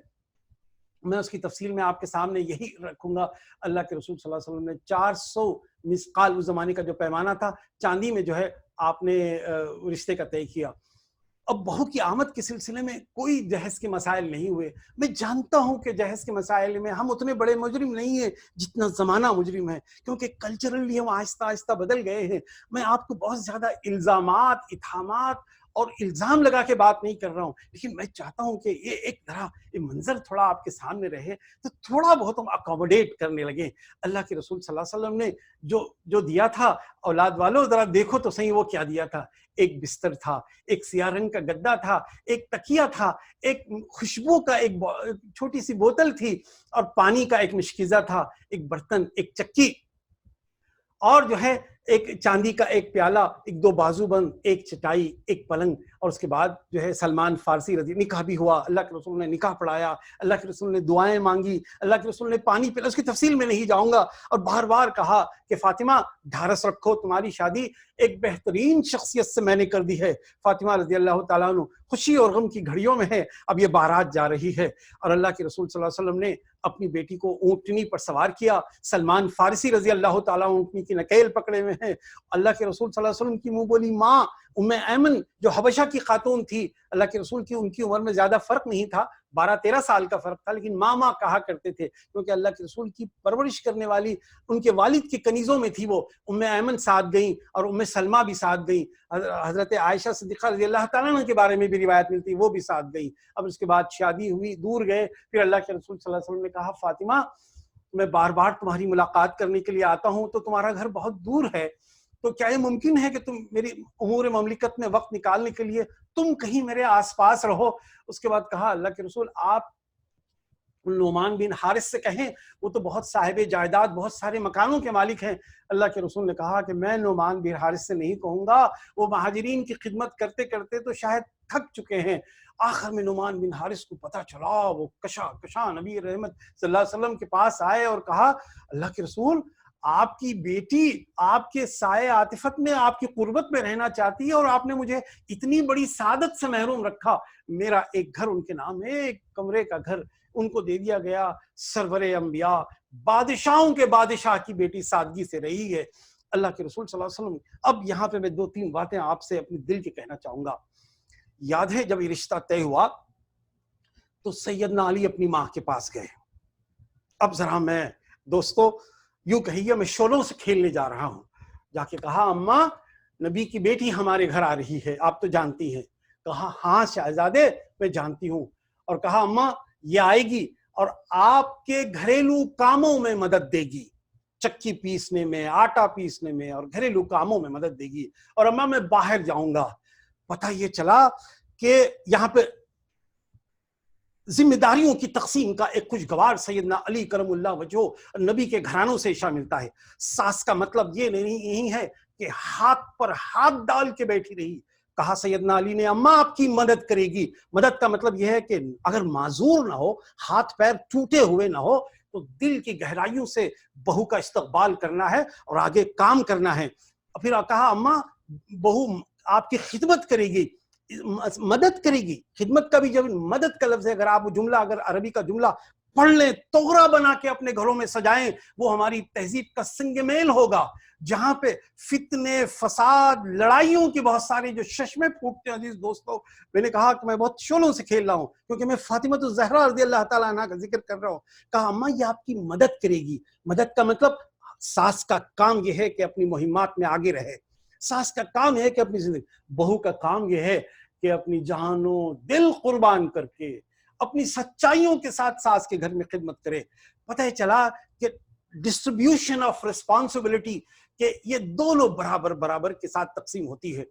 میں اس کی تفصیل میں آپ کے سامنے یہی رکھوں گا. اللہ کے رسول صلی اللہ علیہ وسلم نے 400 مسقال, اس زمانے کا جو پیمانہ تھا, چاندی میں جو ہے آپ نے رشتے کا طے کیا. اب بہو کی آمد کے سلسلے میں کوئی جہیز کے مسائل نہیں ہوئے. میں جانتا ہوں کہ جہیز کے مسائل میں ہم اتنے بڑے مجرم نہیں ہیں جتنا زمانہ مجرم ہے، کیونکہ کلچرلی ہم آہستہ آہستہ بدل گئے ہیں. میں آپ کو بہت زیادہ الزامات، اتہامات اور الزام لگا کے بات نہیں کر رہا ہوں، لیکن میں چاہتا ہوں کہ یہ ایک طرح یہ منظر تھوڑا آپ کے سامنے رہے تو تھوڑا بہت ہم اکوموڈیٹ کرنے لگیں. اللہ کے رسول صلی اللہ علیہ وسلم نے جو دیا تھا، اولاد والوں ذرا دیکھو تو صحیح وہ کیا دیا تھا. ایک بستر تھا، ایک سیاہ رنگ کا گدا تھا، ایک تکیہ تھا، ایک خوشبو کا ایک چھوٹی سی بوتل تھی، اور پانی کا ایک مشکیزہ تھا، ایک برتن، ایک چکی، اور جو ہے ایک چاندی کا ایک پیالہ، ایک 2 بازو بند، ایک چٹائی، ایک پلنگ. اور اس کے بعد جو ہے سلمان فارسی رضی نکاح بھی ہوا، اللہ کے رسول نے نکاح پڑھایا، اللہ کے رسول نے دعائیں مانگی، اللہ کے رسول نے پانی پلایا. اس کی تفصیل میں نہیں جاؤں گا. اور بار بار کہا کہ فاطمہ ڈھارس رکھو، تمہاری شادی ایک بہترین شخصیت سے میں نے کر دی ہے. فاطمہ رضی اللہ تعالیٰ عنہ خوشی اور غم کی گھڑیوں میں ہے. اب یہ بارات جا رہی ہے، اور اللہ کے رسول صلی اللہ علیہ وسلم نے اپنی بیٹی کو اونٹنی پر سوار کیا. سلمان فارسی رضی اللہ تعالیٰ اونٹنی کی نکیل پکڑے ہوئے ہیں. اللہ کے رسول صلی اللہ علیہ وسلم کی منہ بولی ماں ام ایمن جو حبشہ کی خاتون تھی، اللہ کے رسول کی ان کی عمر میں زیادہ فرق نہیں تھا، 12-13 سال کا فرق تھا، لیکن ماں کہا کرتے تھے کیونکہ اللہ کے رسول کی پرورش کرنے والی ان کے والد کی کنیزوں میں تھی. وہ ام ایمن ساتھ گئیں اور ام سلمہ بھی ساتھ گئیں. حضرت عائشہ صدیقہ رضی اللہ تعالیٰ عنہ کے بارے میں بھی روایت ملتی، وہ بھی ساتھ گئیں. اب اس کے بعد شادی ہوئی، دور گئے. پھر اللہ کے رسول صلی اللہ علیہ وسلم نے کہا فاطمہ میں بار بار تمہاری ملاقات کرنے کے لیے آتا ہوں تو تمہارا گھر بہت دور ہے، تو کیا یہ ممکن ہے کہ تم میری امور مملکت میں وقت نکالنے کے لیے تم کہیں میرے آس پاس رہو؟ اس کے بعد کہا اللہ کے رسول آپ نعمان بن حارث سے کہیں، وہ تو بہت صاحب جائیداد، بہت سارے مکانوں کے مالک ہیں. اللہ کے رسول نے کہا کہ میں نعمان بن حارث سے نہیں کہوں گا، وہ مہاجرین کی خدمت کرتے کرتے تو شاید تھک چکے ہیں. آخر میں نعمان بن حارث کو پتہ چلا، وہ کشا نبی رحمت صلی اللہ علیہ وسلم کے پاس آئے اور کہا اللہ کے رسول آپ کی بیٹی آپ کے سائے عاطفت میں، آپ کی قربت میں رہنا چاہتی ہے، اور آپ نے مجھے اتنی بڑی سعادت سے محروم رکھا. میرا ایک گھر ان کے نام ہے، ایک کمرے کا گھر ان کو دے دیا گیا. سرور انبیاء، بادشاہوں کے بادشاہ کی بیٹی سادگی سے رہی ہے. اللہ کے رسول صلی اللہ علیہ وسلم. اب یہاں پہ میں 2-3 باتیں آپ سے اپنے دل کے کہنا چاہوں گا. یاد ہے جب یہ رشتہ طے ہوا تو سیدنا علی اپنی ماں کے پاس گئے. اب ذرا میں دوستو یوں کہیے میں شولوں سے کھیلنے جا رہا ہوں. جا کے کہا اماں نبی کی بیٹی ہمارے گھر آ رہی ہے، آپ تو جانتی ہیں. کہا ہاں شہزادے میں جانتی ہوں. اور کہا اماں یہ آئے گی اور آپ کے گھریلو کاموں میں مدد دے گی، چکی پیسنے میں، آٹا پیسنے میں، اور گھریلو کاموں میں مدد دے گی. اور اماں میں باہر جاؤں گا. پتہ یہ چلا کہ یہاں پہ ذمہ داریوں کی تقسیم کا ایک خوشگوار سیدنا علی کرم اللہ وجہہ نبی کے گھرانوں سے اشارہ ملتا ہے. ساس کا مطلب یہ نہیں ہے کہ ہاتھ پر ہاتھ ڈال کے بیٹھی رہی. کہا سیدنا علی نے اماں آپ کی مدد کرے گی. مدد کا مطلب یہ ہے کہ اگر معذور نہ ہو، ہاتھ پیر ٹوٹے ہوئے نہ ہو، تو دل کی گہرائیوں سے بہو کا استقبال کرنا ہے اور آگے کام کرنا ہے. پھر کہا اماں بہو آپ کی خدمت کرے گی، مدد کرے گی. خدمت کا بھی جب مدد کا لفظ ہے، اگر آپ جملہ اگر عربی کا جملہ پڑھ لیں، توغرا بنا کے اپنے گھروں میں سجائیں، وہ ہماری تہذیب کا سنگ میل ہوگا. جہاں پہ فتنے، فساد، لڑائیوں کے بہت سارے جو چشمے پھوٹتے ہیں. عزیز دوستو میں نے کہا کہ میں بہت شولوں سے کھیل رہا ہوں کیونکہ میں فاطمہ الزہرا رضی اللہ تعالیٰ عنہ کا ذکر کر رہا ہوں. کہا اماں یہ آپ کی مدد کرے گی. مدد کا مطلب ساس کا کام یہ ہے کہ اپنی مہمات میں آگے رہے، ساس کا کام ہے کہ اپنی زندگی، بہو کا کام یہ ہے کہ اپنی جان و دل قربان کر کے اپنی سچائیوں کے ساتھ ساس کے گھر میں خدمت کرے. پتہ چلا کہ ڈسٹریبیوشن آف ریسپانسبلٹی کہ یہ دونوں برابر کے ساتھ تقسیم ہوتی ہے.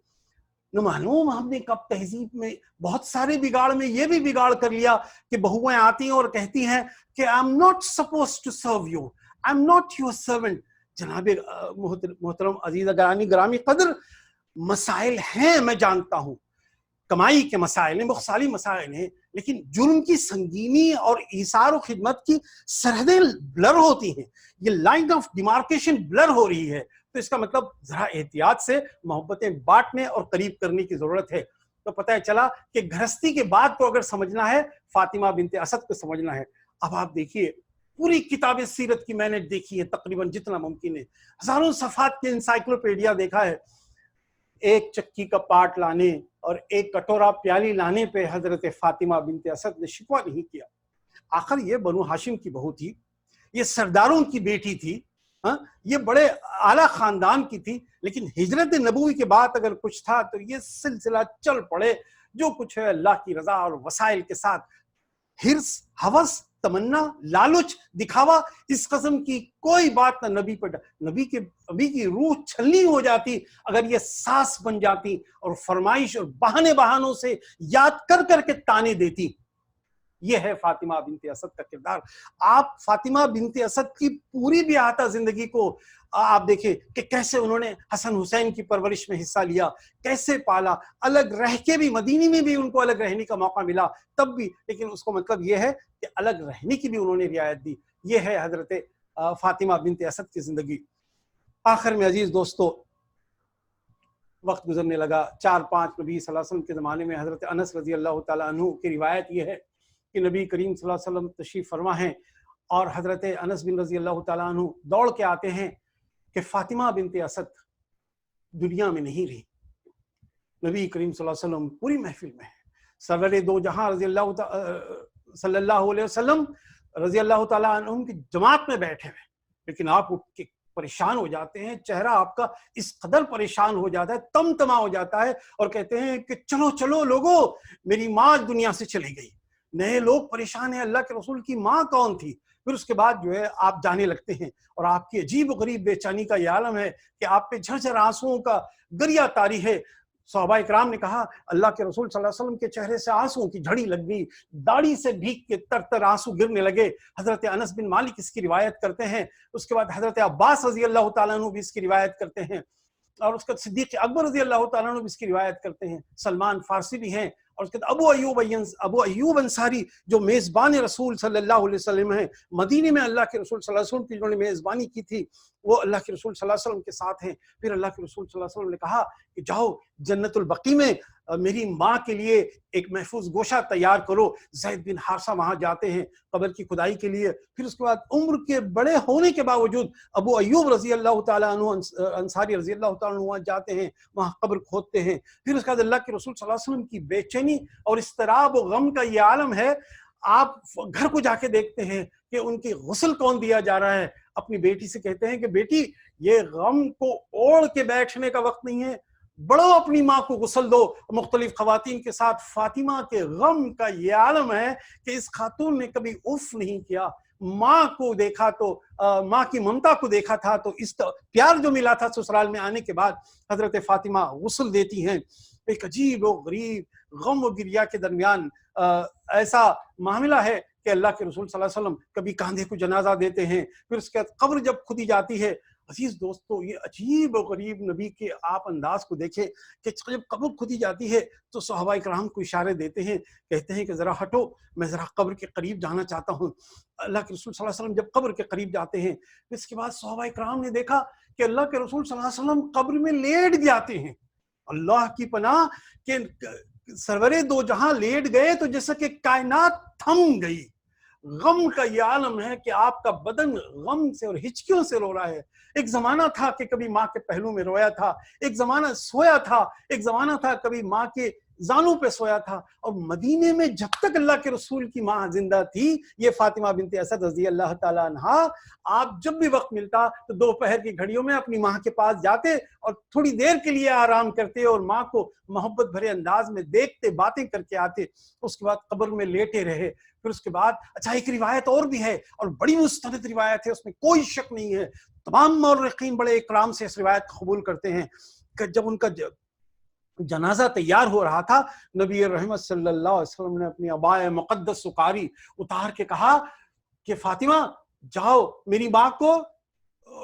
نہ معلوم ہم نے کب تہذیب میں بہت سارے بگاڑ میں یہ بھی بگاڑ کر لیا کہ بہویں آتی ہیں اور کہتی ہیں کہ I am not supposed to serve you, I am not your servant. جناب محترم عزیز گرامی قدر، مسائل ہیں میں جانتا ہوں، کمائی کے مسائل ہیں، مختلف مسائل ہیں، لیکن جرم کی سنگینی اور ایثار و خدمت کی سرحدیں بلر ہوتی ہیں. یہ لائن آف ڈیمارکیشن بلر ہو رہی ہے. تو اس کا مطلب ذرا احتیاط سے محبتیں بانٹنے اور قریب کرنے کی ضرورت ہے. تو پتہ چلا کہ گھرستی کے بعد کو اگر سمجھنا ہے، فاطمہ بنت اسد کو سمجھنا ہے. اب آپ دیکھیے پوری کتاب سیرت کی میں نے دیکھی ہے تقریباً جتنا ممکن ہے، ہزاروں صفحات کے انسائکلوپیڈیا دیکھا ہے. ایک چکی کا پاٹ لانے اور ایک کٹورا پیالی لانے پہ حضرت فاطمہ بنت اسد نے شکوہ نہیں کیا. آخر یہ بنو ہاشم کی بہو تھی، یہ سرداروں کی بیٹی تھی، یہ بڑے اعلیٰ خاندان کی تھی، لیکن ہجرت نبوی کے بعد اگر کچھ تھا تو یہ سلسلہ چل پڑے. جو کچھ ہے اللہ کی رضا اور وسائل کے ساتھ، ہرس، ہوس، تمنا، لالچ، دکھاوا، اس قسم کی کوئی بات نہ نبی پر. نبی کی روح چھلنی ہو جاتی اگر یہ ساس بن جاتی اور فرمائش اور بہانوں سے یاد کر کر کے تانے دیتی. یہ ہے فاطمہ بنت اسد کا کردار. آپ فاطمہ بنت اسد کی پوری بھی احاطہ زندگی کو آپ دیکھیں کہ کیسے انہوں نے حسن حسین کی پرورش میں حصہ لیا، کیسے پالا، الگ رہ کے بھی، مدینے میں بھی ان کو الگ رہنے کا موقع ملا تب بھی، لیکن اس کو مطلب یہ ہے کہ الگ رہنے کی بھی انہوں نے رعایت دی. یہ ہے حضرت فاطمہ بنت اسد کی زندگی. آخر میں عزیز دوستو، وقت گزرنے لگا. 4-5 نبی صلی اللہ علیہ وسلم کے زمانے میں حضرت انس رضی اللہ تعالیٰ عنہ کی روایت یہ ہے کہ نبی کریم صلی اللہ علیہ وسلم تشریف فرما ہیں اور حضرت انس بن رضی اللہ تعالیٰ عنہ دوڑ کے آتے ہیں کہ فاطمہ بنت اسد دنیا میں نہیں رہی. نبی کریم صلی اللہ علیہ وسلم پوری محفل میں ہیں، سرور دو جہاں صلی اللہ علیہ وسلم رضی اللہ تعالیٰ عنہ کی جماعت میں بیٹھے ہیں، لیکن آپ اٹھ کے پریشان ہو جاتے ہیں، چہرہ آپ کا اس قدر پریشان ہو جاتا ہے، تما ہو جاتا ہے، اور کہتے ہیں کہ چلو چلو لوگو، میری ماں دنیا سے چلی گئی. نئے لوگ پریشان ہیں، اللہ کے رسول کی ماں کون تھی؟ پھر اس کے بعد جو ہے آپ جانے لگتے ہیں اور آپ کی عجیب و غریب بے چینی کا یہ عالم ہے کہ آپ پہ جھرجھر آنسوؤں کا دریا طاری ہے. صحابہ اکرام نے کہا اللہ کے رسول صلی اللہ علیہ وسلم کے چہرے سے آنسوؤں کی جھڑی لگ گئی، داڑھی سے بھیگ کے تر تر آنسو گرنے لگے. حضرت انس بن مالک اس کی روایت کرتے ہیں. اس کے بعد حضرت عباس رضی اللہ تعالیٰ عنہ بھی اس کی روایت کرتے ہیں، اور اس کے صدیق اکبر رضی اللہ تعالیٰ عنہ بھی اس کی روایت کرتے ہیں. سلمان فارسی بھی ہیں، اور اس کے بعد ابو ایوب انصاری جو میزبان رسول صلی اللہ علیہ وسلم ہیں، مدینے میں اللہ کے رسول صلی اللہ علیہ وسلم کی جنہوں نے میزبانی کی تھی، وہ اللہ کے رسول صلی اللہ علیہ وسلم کے ساتھ ہیں. پھر اللہ کے رسول صلی اللہ علیہ وسلم نے کہا کہ جاؤ جنت البقیع میں میری ماں کے لیے ایک محفوظ گوشہ تیار کرو. زید بن حارثہ وہاں جاتے ہیں قبر کی کھدائی کے لیے. پھر اس کے بعد عمر کے بڑے ہونے کے باوجود ابو ایوب رضی اللہ تعالیٰ عنہ انصاری رضی اللہ تعالیٰ عنہ وہاں جاتے ہیں، وہاں قبر کھودتے ہیں. پھر اس کے بعد اللہ کے رسول صلی اللہ علیہ وسلم کی بے چینی اور اضطراب و غم کا یہ عالم ہے. آپ گھر کو جا کے دیکھتے ہیں کہ ان کی غسل کون دیا جا رہا ہے. اپنی بیٹی سے کہتے ہیں کہ بیٹی یہ غم کو اوڑھ کے بیٹھنے کا وقت نہیں ہے، بڑھو اپنی ماں کو غسل دو. مختلف خواتین کے ساتھ فاطمہ کے غم کا یہ عالم ہے کہ اس خاتون نے کبھی اف نہیں کیا. ماں کو دیکھا تو ماں کی ممتا کو دیکھا تھا تو اس پیار جو ملا تھا سسرال میں آنے کے بعد حضرت فاطمہ غسل دیتی ہیں. ایک عجیب و غریب غم و گریا کے درمیان ایسا معاملہ ہے کہ اللہ کے رسول صلی اللہ علیہ وسلم کبھی کاندھے کو جنازہ دیتے ہیں. پھر اس کے بعد قبر جب کھودی جاتی ہے، عزیز دوستو یہ عجیب و غریب نبی کے آپ انداز کو دیکھیں کہ جب قبر کھودی جاتی ہے تو صحابہ کرام کو اشارے دیتے ہیں، کہتے ہیں کہ ذرا ہٹو، میں ذرا قبر کے قریب جانا چاہتا ہوں. اللہ کے رسول صلی اللہ علیہ وسلم جب قبر کے قریب جاتے ہیں، اس کے بعد صحابہ کرام نے دیکھا کہ اللہ کے رسول صلی اللہ علیہ وسلم قبر میں لیٹ جاتے ہیں. اللہ کی پناہ کہ سرور دو جہاں لیٹ گئے تو جیسا کہ کائنات تھم گئی. غم کا یہ عالم ہے کہ آپ کا بدن غم سے اور ہچکیوں سے رو رہا ہے. ایک زمانہ تھا کہ کبھی ماں کے پہلو میں رویا تھا، ایک زمانہ سویا تھا، ایک زمانہ تھا کبھی ماں کے زانوں پہ سویا تھا. اور مدینے میں جب تک اللہ کے رسول کی ماں زندہ تھی، یہ فاطمہ بنت اسد رضی اللہ تعالیٰ عنہا، آپ جب بھی وقت ملتا تو دوپہر کی گھڑیوں میں اپنی ماں کے پاس جاتے اور تھوڑی دیر کے لیے آرام کرتے اور ماں کو محبت بھرے انداز میں دیکھتے، باتیں کر کے آتے. اس کے بعد قبر میں لیٹے رہے. پھر اس کے بعد اچھا ایک روایت اور بھی ہے اور بڑی مستند روایت ہے، اس میں کوئی شک نہیں ہے. تمام مورخین بڑے اکرام سے اس روایت کو قبول کرتے ہیں کہ جب ان کا جنازہ تیار ہو رہا تھا، نبی رحمت صلی اللہ علیہ وسلم نے اپنی عباء مقدس سکاری اتار کے کہا کہ فاطمہ جاؤ میری ماں کو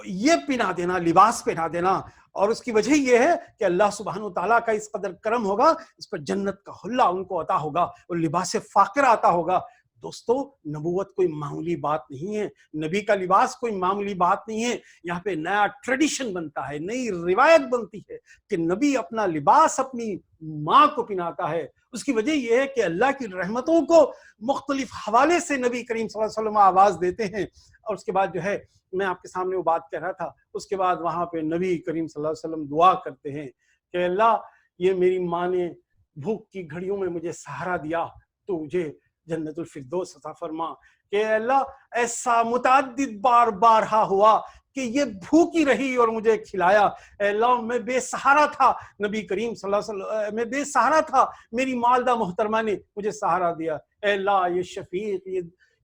یہ پہنا دینا، لباس پہنا دینا. اور اس کی وجہ یہ ہے کہ اللہ سبحانہ وتعالیٰ کا اس قدر کرم ہوگا، اس پر جنت کا حلہ ان کو عطا ہوگا اور لباس فاقر عطا ہوگا. دوستو نبوت کوئی معمولی بات نہیں ہے، نبی کا لباس کوئی معمولی بات نہیں ہے. یہاں پہ نیا ٹریڈیشن بنتا ہے، نئی روایت بنتی ہے کہ نبی اپنا لباس اپنی ماں کو پہناتا ہے. اس کی وجہ یہ ہے کہ اللہ کی رحمتوں کو مختلف حوالے سے نبی کریم صلی اللہ علیہ وسلم آواز دیتے ہیں. اور اس کے بعد جو ہے میں آپ کے سامنے وہ بات کہہ رہا تھا، اس کے بعد وہاں پہ نبی کریم صلی اللہ علیہ وسلم دعا کرتے ہیں کہ اللہ یہ میری ماں نے بھوک کی گھڑیوں میں مجھے سہارا دیا تو مجھے جنت الفردوس عطا فرما. کہ اللہ ایسا متعدد بار بارہا ہوا کہ یہ بھوکی رہی اور مجھے کھلایا. اے اللہ میں بے سہارا تھا, نبی کریم صلی اللہ علیہ وسلم میں بے سہارا تھا, میری والدہ محترمہ نے مجھے سہارا دیا. اے اللہ یہ شفیق,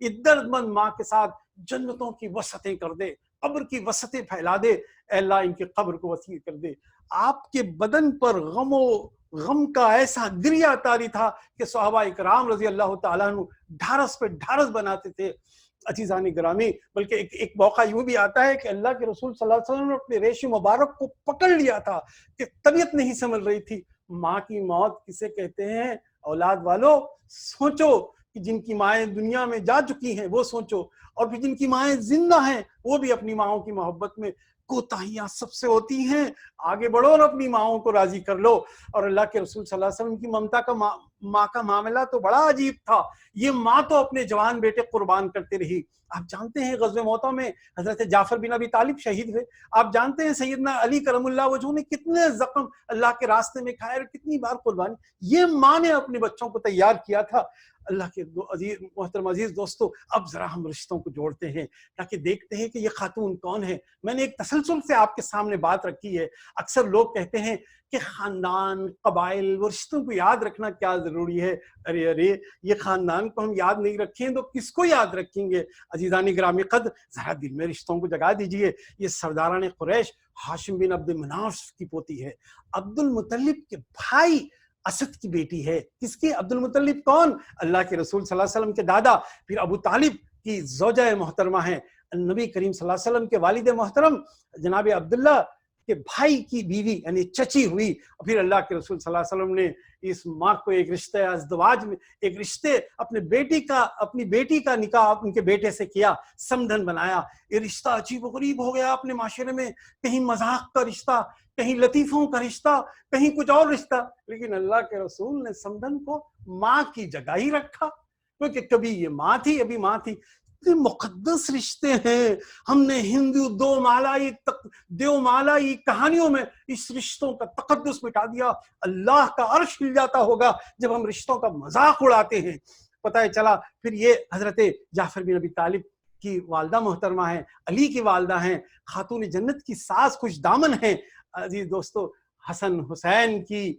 یہ درد مند ماں کے ساتھ جنتوں کی وسعتیں کر دے, قبر کی وسعتیں پھیلا دے. اے اللہ ان کی قبر کو وسیع کر دے. آپ کے بدن پر غم کا ایسا گریا تاری تھا کہ صحابہ اکرام رضی اللہ تعالیٰ عنہ ڈھارس پہ ڈھارس بناتے تھے. عزیزان گرامی, بلکہ ایک موقع یوں بھی آتا ہے کہ اللہ کے رسول صلی اللہ علیہ وسلم نے اپنے ریش مبارک کو پکڑ لیا تھا کہ طبیعت نہیں سنبھل رہی تھی. ماں کی موت کسے کہتے ہیں؟ اولاد والو سوچو کہ جن کی مائیں دنیا میں جا چکی ہیں وہ سوچو, اور پھر جن کی مائیں زندہ ہیں وہ بھی اپنی ماؤں کی محبت میں کوتاہیاں سب سے ہوتی ہیں. آگے بڑھو اور اپنی ماؤں کو راضی کر لو. اور اللہ کے رسول صلی اللہ علیہ وسلم کی ممتا کا ماں کا معاملہ تو بڑا عجیب تھا. یہ ماں تو اپنے جوان بیٹے قربان کرتے رہی. آپ جانتے ہیں غزوہ موتا میں حضرت جعفر بن ابی طالب شہید ہوئے. آپ جانتے ہیں سیدنا علی کرم اللہ وجہہ نے کتنے زخم اللہ کے راستے میں کھائے اور کتنی بار قربانی. یہ ماں نے اپنے بچوں کو تیار کیا تھا. اللہ کے محترم عزیز دوستو, اب ذرا ہم رشتوں کو جوڑتے ہیں تاکہ دیکھتے ہیں کہ یہ خاتون کون ہے. میں نے ایک تسلسل سے آپ کے سامنے بات رکھی ہے. اکثر لوگ کہتے ہیں کہ خاندان, قبائل و رشتوں کو یاد رکھنا کیا ضروری ہے. ارے یہ خاندان کو ہم یاد نہیں رکھیں تو کس کو یاد رکھیں گے؟ عزیزان گرامی قدر, ذرا دل میں رشتوں کو جگا دیجئے. یہ سرداران قریش ہاشم بن عبد مناف کی پوتی ہے, عبد المطلب کے بھائی اسد کی بیٹی ہے. کس کی؟ عبد المطلب کون؟ اللہ کے رسول صلی اللہ علیہ وسلم کے دادا. پھر ابو طالب کی زوجہ محترمہ ہیں, نبی کریم صلی اللہ علیہ وسلم کے والد محترم جناب عبداللہ کے بھائی کی بیوی یعنی چچی ہوئی. اور پھر اللہ کے رسول صلی اللہ علیہ وسلم نے اس ماں کو ایک رشتہ ازدواج میں, ایک رشتے اپنی بیٹی کا نکاح ان کے بیٹے سے کیا, سمدھن بنایا. یہ رشتہ عجیب و غریب ہو گیا اپنے معاشرے میں. کہیں مذاق کا رشتہ, کہیں لطیفوں کا رشتہ, کہیں کچھ اور رشتہ. لیکن اللہ کے رسول نے سمدھن کو ماں کی جگہ ہی رکھا, کیونکہ کبھی یہ ماں تھی, ابھی ماں تھی. مقدس رشتے ہیں. ہم نے ہندو دیو مالائی کہانیوں میں اس رشتوں کا تقدس مٹا دیا. اللہ کا عرش ہل جاتا ہوگا جب ہم رشتوں کا مذاق اڑاتے ہیں. پتہ ہے چلا پھر یہ حضرت جعفر بن ابی طالب کی والدہ محترمہ ہیں, علی کی والدہ ہیں, خاتون جنت کی ساس خوش دامن ہیں. عزیز دوستو حسن حسین کی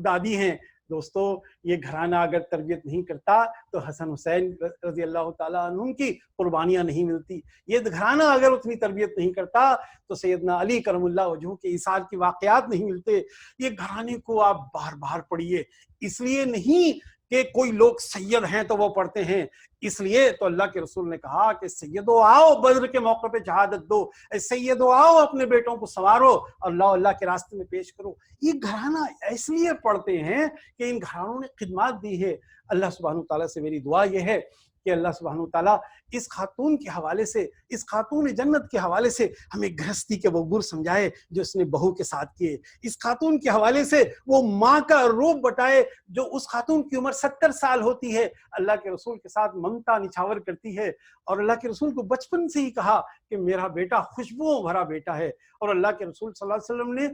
دادی ہیں. دوستو یہ گھرانہ اگر تربیت نہیں کرتا تو حسن حسین رضی اللہ تعالیٰ عنہ کی قربانیاں نہیں ملتی. یہ گھرانہ اگر اتنی تربیت نہیں کرتا تو سیدنا علی کرم اللہ وجہہ کے ایثار کی واقعات نہیں ملتے. یہ گھرانے کو آپ بار بار پڑھیے. اس لیے نہیں کہ کوئی لوگ سید ہیں تو وہ پڑھتے ہیں, اس لیے تو اللہ کے رسول نے کہا کہ سیدو آؤ بدر کے موقع پہ شہادت دو, سیدو آؤ اپنے بیٹوں کو سنوارو, اللہ کے راستے میں پیش کرو. یہ گھرانہ اس لیے پڑھتے ہیں کہ ان گھرانوں نے خدمات دی ہے. اللہ سبحانہ تعالیٰ سے میری دعا یہ ہے کہ اللہ سبحانہ تعالیٰ اس خاتون کے حوالے سے, اس خاتون جنت کے حوالے سے ہمیں گرہستی کے وہ گر سمجھائے جو اس نے بہو کے ساتھ کیے. اس خاتون کے حوالے سے وہ ماں کا روپ بٹائے جو اس خاتون کی عمر 70 سال ہوتی ہے, اللہ کے رسول کے ساتھ ممتا نچھاور کرتی ہے. اور اللہ کے رسول کو بچپن سے ہی کہا کہ میرا بیٹا خوشبوؤں بھرا بیٹا ہے. اور اللہ کے رسول صلی اللہ علیہ وسلم نے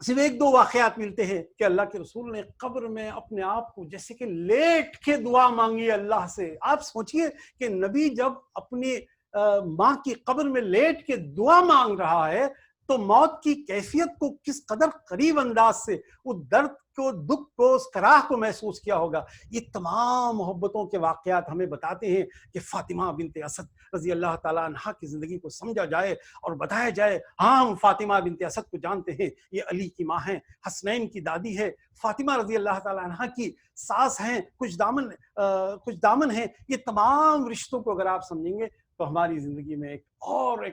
صرف ایک دو واقعات ملتے ہیں کہ اللہ کے رسول نے قبر میں اپنے آپ کو جیسے کہ لیٹ کے دعا مانگی اللہ سے. آپ سوچئے کہ نبی جب اپنی ماں کی قبر میں لیٹ کے دعا مانگ رہا ہے تو موت کی کیفیت کو کس قدر قریب انداز سے, وہ درد کو, دکھ کو, اس کراہ کو محسوس کیا ہوگا. یہ تمام محبتوں کے واقعات ہمیں بتاتے ہیں کہ فاطمہ بنت اسد رضی اللہ تعالیٰ عنہا کی زندگی کو سمجھا جائے اور بتایا جائے. ہاں ہم فاطمہ بنت اسد کو جانتے ہیں, یہ علی کی ماں ہیں, حسنین کی دادی ہے, فاطمہ رضی اللہ تعالیٰ عنہا کی ساس ہیں, کچھ دامن ہیں. یہ تمام رشتوں کو اگر آپ سمجھیں گے تو ہماری زندگی میں ایک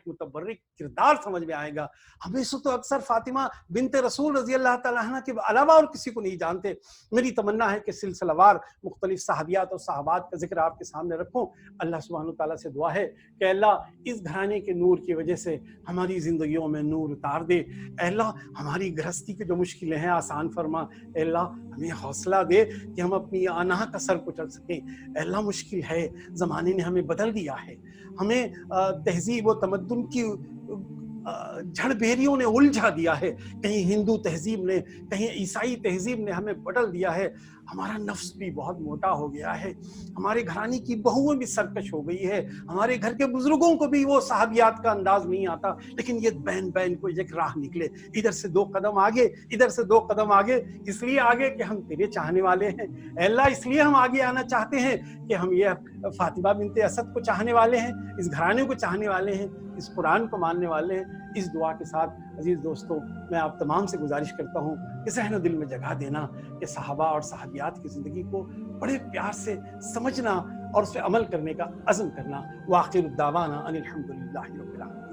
متبرک کردار سمجھ میں آئے گا. ہم اس تو اکثر فاطمہ بنت رسول رضی اللہ تعالیٰ عنہ کے علاوہ اور کسی کو نہیں جانتے. میری تمنا ہے کہ سلسلہ وار مختلف صحابیات اور صحابات کا ذکر آپ کے سامنے رکھوں. اللہ سبحانہ تعالیٰ سے دعا ہے کہ اللہ اس گھرانے کے نور کی وجہ سے ہماری زندگیوں میں نور اتار دے. اے اللہ ہماری گرہستی کی جو مشکلیں ہیں آسان فرما. اے اللہ ہمیں حوصلہ دے کہ ہم اپنی آناہ کا سر کچل سکیں. اے اللہ مشکل ہے, زمانے نے ہمیں بدل دیا ہے, ہمیں تہذیب و تمدن کی جھڑبیریوں نے الجھا دیا ہے، کہیں ہندو تہذیب نے، کہیں عیسائی تہذیب نے ہمیں بدل دیا ہے. ہمارا نفس بھی بہت موٹا ہو گیا ہے، ہمارے گھرانے کی بہویں بھی سرکش ہو گئی ہے، ہمارے گھر کے بزرگوں کو بھی وہ صحابیات کا انداز نہیں آتا. لیکن یہ بین بین کو ایک راہ نکلے، ادھر سے 2 قدم آگے، ادھر سے 2 قدم آگے، اس لیے آگے کہ ہم تیرے چاہنے والے ہیں. اے اللہ اس لیے ہم آگے آنا چاہتے ہیں کہ ہم یہ فاطمہ بنت اسد کو چاہنے والے ہیں، اس گھرانے کو چاہنے والے ہیں، اس قرآن کو ماننے والے ہیں. اس دعا کے ساتھ عزیز دوستوں میں آپ تمام سے گزارش کرتا ہوں کہ ذہن و دل میں جگہ دینا کہ صحابہ اور صحابیات کی زندگی کو بڑے پیار سے سمجھنا اور اس پہ عمل کرنے کا عزم کرنا. وآخر الدعوانا ان الحمد للہ رب العالمین.